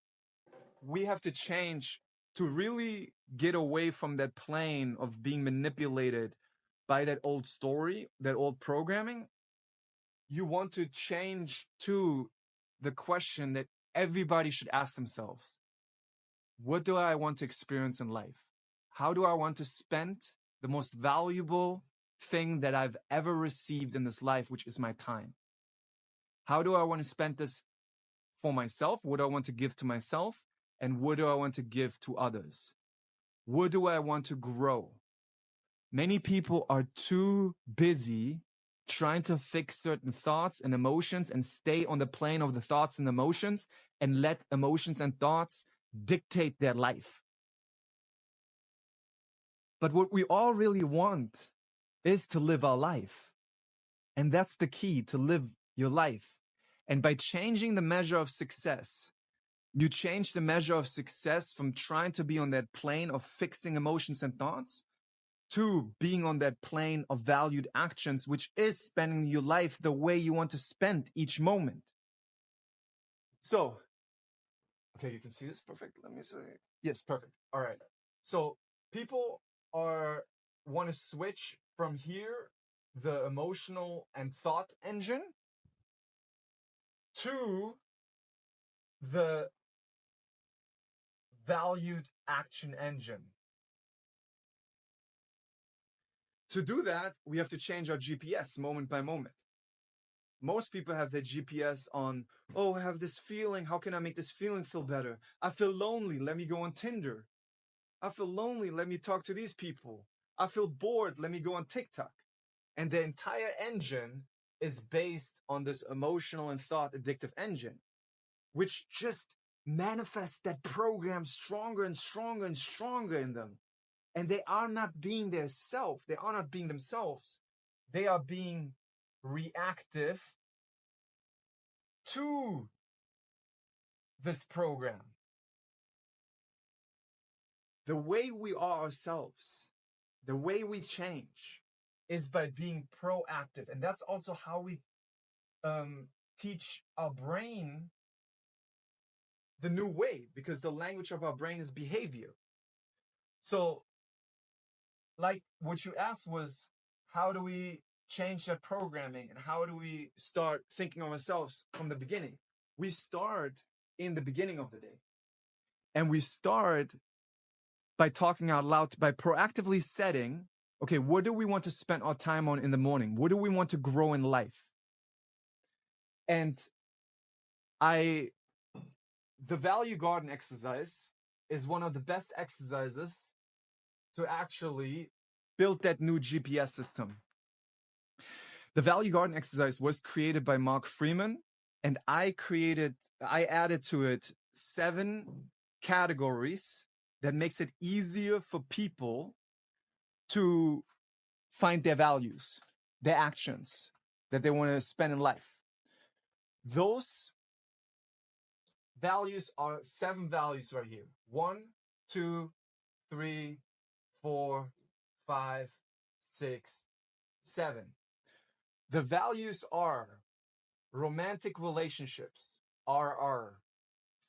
we have to change to really get away from that plane of being manipulated by that old story, that old programming, you want to change to the question that everybody should ask themselves. What do I want to experience in life? How do I want to spend the most valuable thing that I've ever received in this life, which is my time? How do I want to spend this for myself? What do I want to give to myself? And what do I want to give to others? What do I want to grow? Many people are too busy trying to fix certain thoughts and emotions and stay on the plane of the thoughts and emotions and let emotions and thoughts dictate their life. But what we all really want is to live our life. And that's the key, to live your life. And by changing the measure of success, you change the measure of success from trying to be on that plane of fixing emotions and thoughts to being on that plane of valued actions, which is spending your life the way you want to spend each moment. So, okay, you can see this? Perfect. Let me see. Yes, perfect. All right. So people want to switch from here, the emotional and thought engine, to the valued action engine. To do that, we have to change our GPS moment by moment. Most people have their GPS on, oh, I have this feeling. How can I make this feeling feel better? I feel lonely. Let me go on Tinder. I feel lonely. Let me talk to these people. I feel bored. Let me go on TikTok. And the entire engine is based on this emotional and thought addictive engine, which just manifests that program stronger and stronger and stronger in them. And they are not being their self. They are not being themselves. They are being reactive to this program. The way we are ourselves, the way we change, is by being proactive. And that's also how we teach our brain the new way, because the language of our brain is behavior. So, like what you asked was, how do we change that programming and how do we start thinking of ourselves from the beginning? We start in the beginning of the day. And we start by talking out loud, by proactively setting, okay, what do we want to spend our time on in the morning? What do we want to grow in life? And the value garden exercise is one of the best exercises to actually build that new GPS system. The value garden exercise was created by Mark Freeman, and I added to it 7 categories that makes it easier for people to find their values, their actions that they want to spend in life. Those values are 7 values right here. 1, 2, 3, 4, 5, 6, 7. The values are romantic relationships, RR,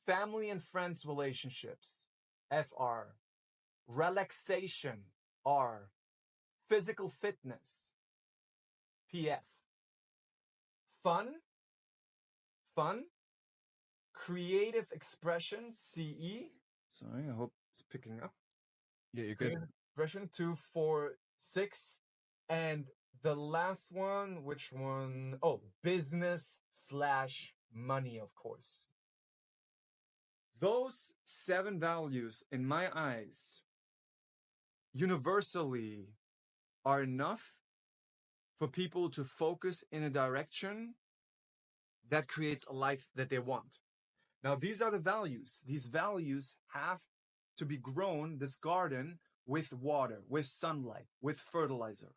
family and friends relationships, FR, relaxation, R, physical fitness, PF, fun, creative expression, CE. Sorry, I hope it's picking up. Yeah, you're good. Expression 2, 4, 6, and the last one, which one? Oh, business/money, of course. Those 7 values, in my eyes, universally are enough for people to focus in a direction that creates a life that they want. Now, these are the values. These values have to be grown, this garden, with water, with sunlight, with fertilizer.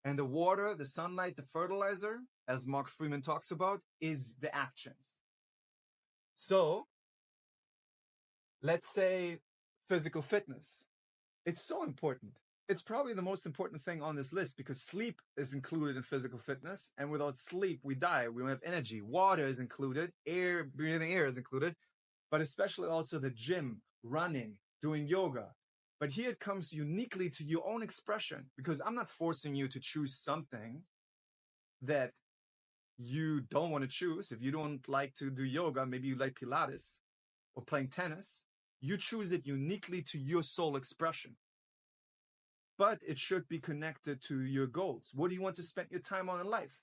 And the water, the sunlight, the fertilizer, as Mark Freeman talks about, is the actions. So, let's say physical fitness. It's so important. It's probably the most important thing on this list because sleep is included in physical fitness. And without sleep, we die. We don't have energy. Water is included. Breathing air is included. But especially also the gym, running, doing yoga. But here it comes uniquely to your own expression, because I'm not forcing you to choose something that you don't want to choose. If you don't like to do yoga, maybe you like Pilates or playing tennis, you choose it uniquely to your soul expression. But it should be connected to your goals. What do you want to spend your time on in life?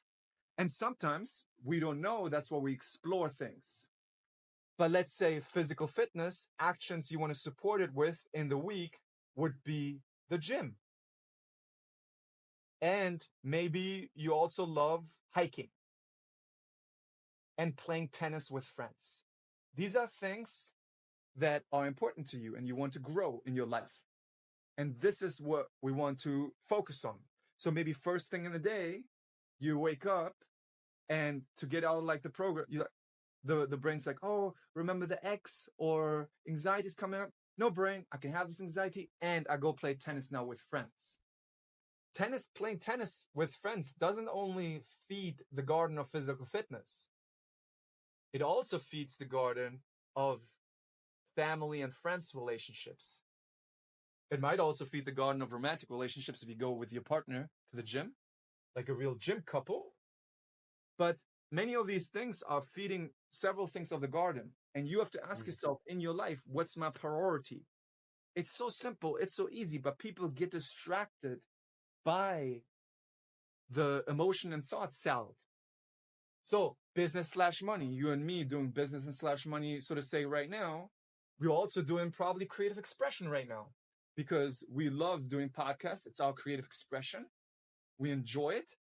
And sometimes we don't know. That's why we explore things. But let's say physical fitness, actions you want to support it with in the week would be the gym. And maybe you also love hiking and playing tennis with friends. These are things that are important to you and you want to grow in your life. And this is what we want to focus on. So maybe first thing in the day, you wake up, and to get out of like the program, the brain's like, oh, remember the X, or anxiety is coming up. No, brain, I can have this anxiety and I go play tennis now with friends. Playing tennis with friends doesn't only feed the garden of physical fitness. It also feeds the garden of family and friends relationships. It might also feed the garden of romantic relationships if you go with your partner to the gym, like a real gym couple. But many of these things are feeding several things of the garden. And you have to ask yourself in your life, what's my priority? It's so simple. It's so easy, but people get distracted by the emotion and thought salad. So business/money, you and me doing business and /money, so to say right now, we're also doing probably creative expression right now because we love doing podcasts. It's our creative expression. We enjoy it,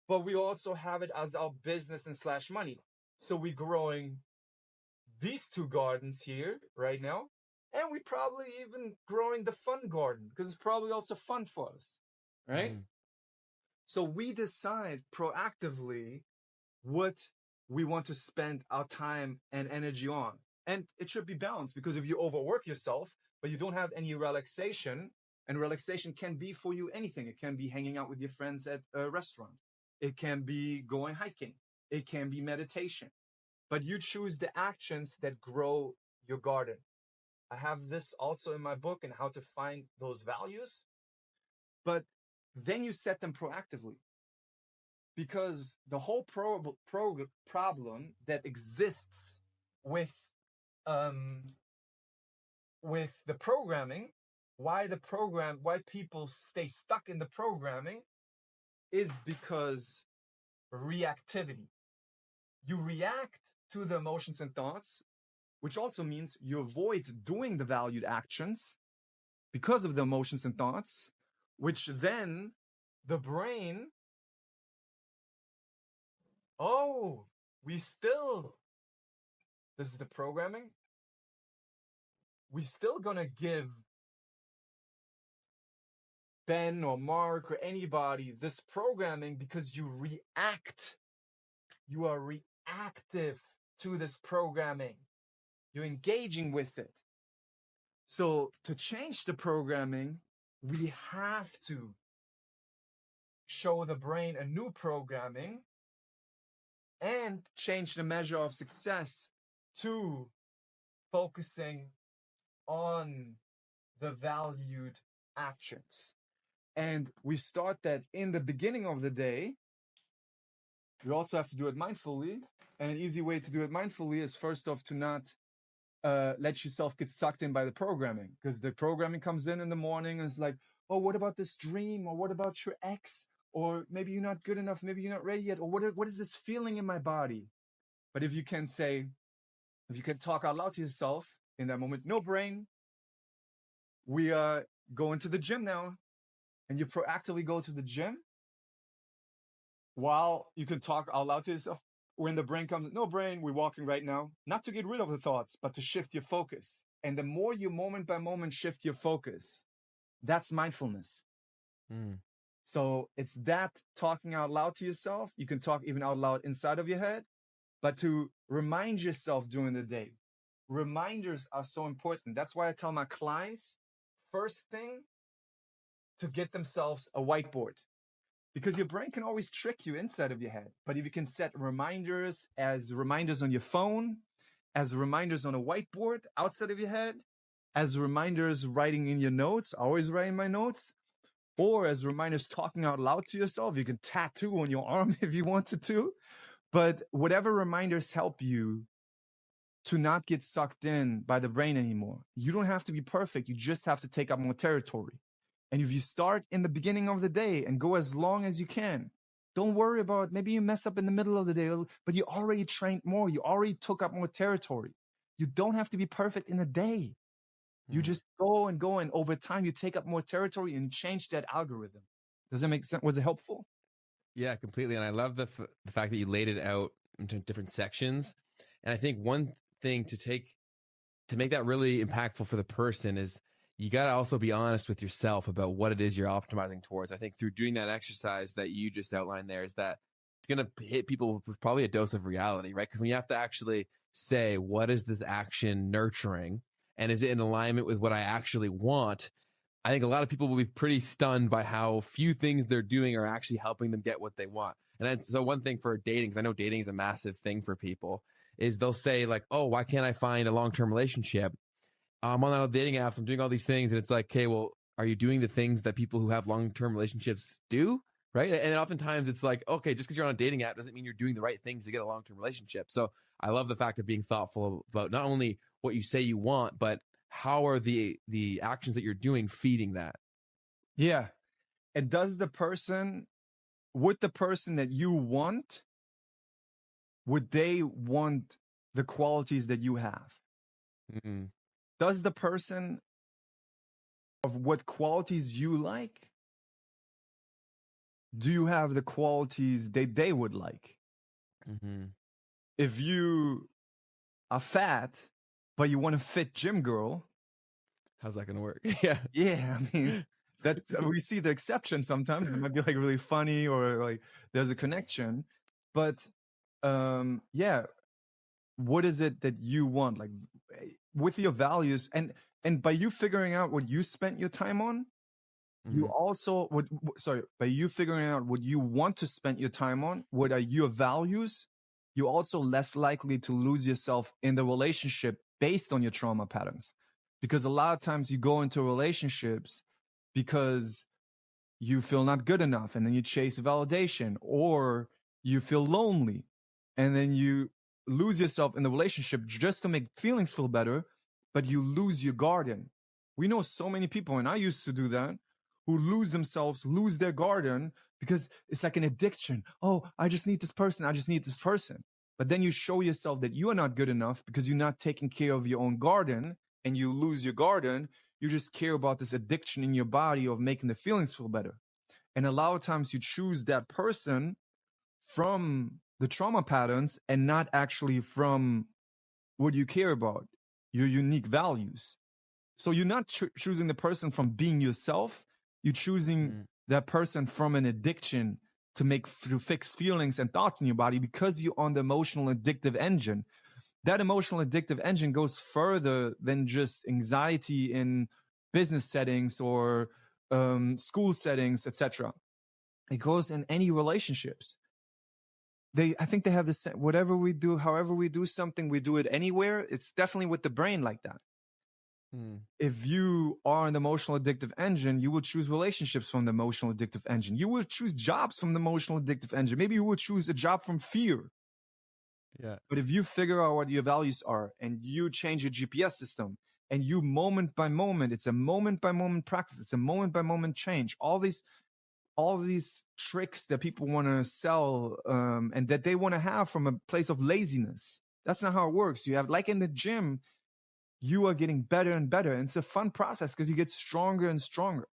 but we also have it as our business and /money. So we're growing these two gardens here right now. And we probably even growing the fun garden because it's probably also fun for us, right? So we decide proactively what we want to spend our time and energy on. And it should be balanced, because if you overwork yourself, but you don't have any relaxation, and relaxation can be for you anything. It can be hanging out with your friends at a restaurant. It can be going hiking. It can be meditation. But you choose the actions that grow your garden. I have this also in my book and how to find those values. But then you set them proactively. Because the whole problem that exists with the programming, why people stay stuck in the programming, is because reactivity. You react to the emotions and thoughts, which also means you avoid doing the valued actions because of the emotions and thoughts, which then the brain, this is the programming. We still gonna give Ben or Mark or anybody this programming because you react. You are reactive to this programming. You're engaging with it. So to change the programming, we have to show the brain a new programming and change the measure of success to focusing on the valued actions. And we start that in the beginning of the day. You also have to do it mindfully. And an easy way to do it mindfully is first off to not let yourself get sucked in by the programming, because the programming comes in the morning and it's like, oh, what about this dream? Or what about your ex? Or maybe you're not good enough. Maybe you're not ready yet. Or what is this feeling in my body? But if you can talk out loud to yourself in that moment, no, brain, we are going to the gym now. And you proactively go to the gym while you can talk out loud to yourself. When the brain comes, no, brain, we're walking right now, not to get rid of the thoughts, but to shift your focus. And the more you moment by moment shift your focus, that's mindfulness. So it's that talking out loud to yourself. You can talk even out loud inside of your head, but to remind yourself during the day. Reminders are so important. That's why I tell my clients, first thing, to get themselves a whiteboard. Because your brain can always trick you inside of your head. But if you can set reminders as reminders on your phone, as reminders on a whiteboard outside of your head, as reminders writing in your notes, always writing my notes, or as reminders talking out loud to yourself. You can tattoo on your arm if you wanted to, but whatever reminders help you to not get sucked in by the brain anymore. You don't have to be perfect. You just have to take up more territory. And if you start in the beginning of the day and go as long as you can, don't worry about maybe you mess up in the middle of the day, but you already trained more. You already took up more territory. You don't have to be perfect in a day. You just go, and over time you take up more territory and change that algorithm. Does that make sense? Was it helpful? Yeah, completely. And I love the fact that you laid it out into different sections. And I think one thing to make that really impactful for the person is you got to also be honest with yourself about what it is you're optimizing towards. I think through doing that exercise that you just outlined there is that it's going to hit people with probably a dose of reality, right? Because when you have to actually say, what is this action nurturing? And is it in alignment with what I actually want? I think a lot of people will be pretty stunned by how few things they're doing are actually helping them get what they want. And so one thing for dating, because I know dating is a massive thing for people, is they'll say like, oh, why can't I find a long-term relationship? I'm on all dating apps, I'm doing all these things. And it's like, okay, well, are you doing the things that people who have long-term relationships do? Right. And oftentimes it's like, okay, just because you're on a dating app doesn't mean you're doing the right things to get a long-term relationship. So I love the fact of being thoughtful about not only what you say you want, but how are the actions that you're doing feeding that? Yeah. And would the person that you want, would they want the qualities that you have? Mm-mm. Does the person of what qualities you like, do you have the qualities that they would like? Mm-hmm. If you are fat, but you want a fit gym girl, how's that going to work? Yeah. Yeah. I mean, we see the exception sometimes. It might be like really funny or like there's a connection, but yeah. What is it that you want? Like with your values and by you figuring out what you spent your time on, you also would, by you figuring out what you want to spend your time on, what are your values, you're also less likely to lose yourself in the relationship based on your trauma patterns. Because a lot of times you go into relationships because you feel not good enough and then you chase validation, or you feel lonely and then you lose yourself in the relationship just to make feelings feel better, but you lose your garden. We know so many people, and I used to do that, who lose themselves, lose their garden because it's like an addiction. Oh, I just need this person. I just need this person. But then you show yourself that you are not good enough because you're not taking care of your own garden, and you lose your garden. You just care about this addiction in your body of making the feelings feel better. And a lot of times you choose that person from the trauma patterns and not actually from what you care about, your unique values. So you're not choosing the person from being yourself. You're choosing that person from an addiction to fix feelings and thoughts in your body because you're on the emotional addictive engine. That emotional addictive engine goes further than just anxiety in business settings or school settings, etc. It goes in any relationships. I think they have this, whatever we do, however we do something, we do it anywhere. It's definitely with the brain like that. If you are an emotional addictive engine, you will choose relationships from the emotional addictive engine. You will choose jobs from the emotional addictive engine. Maybe you will choose a job from fear. Yeah. But if you figure out what your values are and you change your GPS system and you moment by moment, it's a moment by moment practice. It's a moment by moment change. All these tricks that people want to sell and that they want to have from a place of laziness. That's not how it works. You have, like in the gym, you are getting better and better. And it's a fun process because you get stronger and stronger.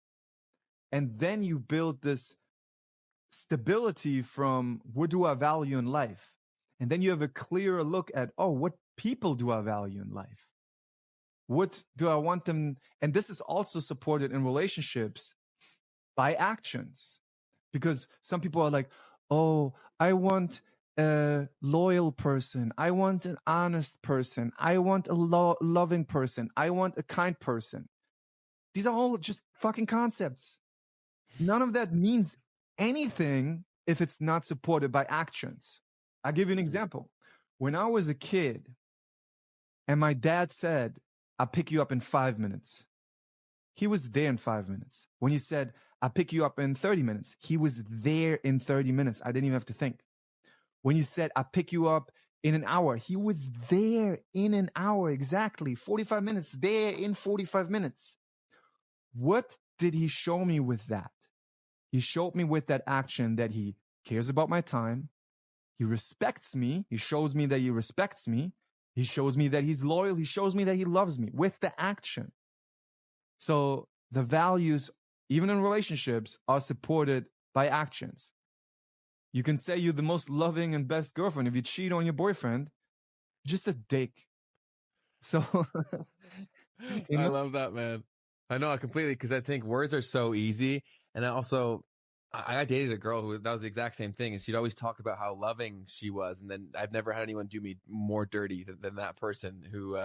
And then you build this stability from what do I value in life? And then you have a clearer look at, oh, what people do I value in life? What do I want them? And this is also supported in relationships by actions. Because some people are like, oh, I want a loyal person. I want an honest person. I want a loving person. I want a kind person. These are all just fucking concepts. None of that means anything if it's not supported by actions. I'll give you an example. When I was a kid and my dad said, I'll pick you up in 5 minutes, he was there in 5 minutes. When he said, I'll pick you up in 30 minutes, he was there in 30 minutes. I didn't even have to think. When he said, I'll pick you up in an hour, he was there in an hour, exactly. 45 minutes, there in 45 minutes. What did he show me with that? He showed me with that action that he cares about my time. He respects me. He shows me that he respects me. He shows me that he's loyal. He shows me that he loves me with the action. So the values, even in relationships, are supported by actions. You can say you're the most loving and best girlfriend. If you cheat on your boyfriend, just a dick. So, I love that, man. I know completely, because I think words are so easy. And I dated a girl who, that was the exact same thing. And she'd always talk about how loving she was. And then I've never had anyone do me more dirty than that person who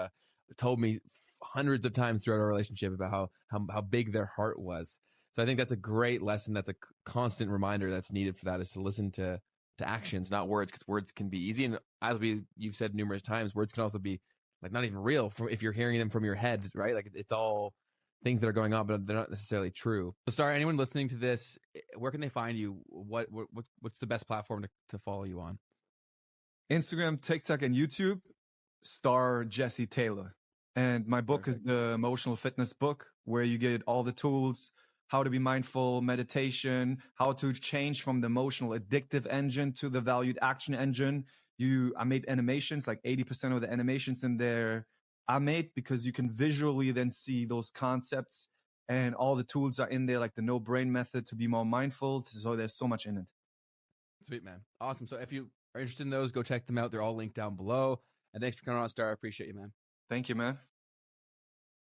told me hundreds of times throughout our relationship about how big their heart was. So I think that's a great lesson. That's a constant reminder that's needed for that, is to listen to actions, not words, because words can be easy. And as you've said numerous times, words can also be like not even real if you're hearing them from your head, right? Like it's all things that are going on, but they're not necessarily true. So, Star, anyone listening to this, where can they find you? What's the best platform to follow you on? Instagram, TikTok, and YouTube. Star Jesse Taylor. And my book is the Emotional Fitness book, where you get all the tools, how to be mindful, meditation, how to change from the emotional addictive engine to the valued action engine. I made animations, like 80% of the animations in there I made because you can visually then see those concepts, and all the tools are in there, like the no brain method to be more mindful. So there's so much in it. Sweet, man. Awesome. So if you are interested in those, go check them out. They're all linked down below. And thanks for coming on, Star. I appreciate you, man. Thank you, man.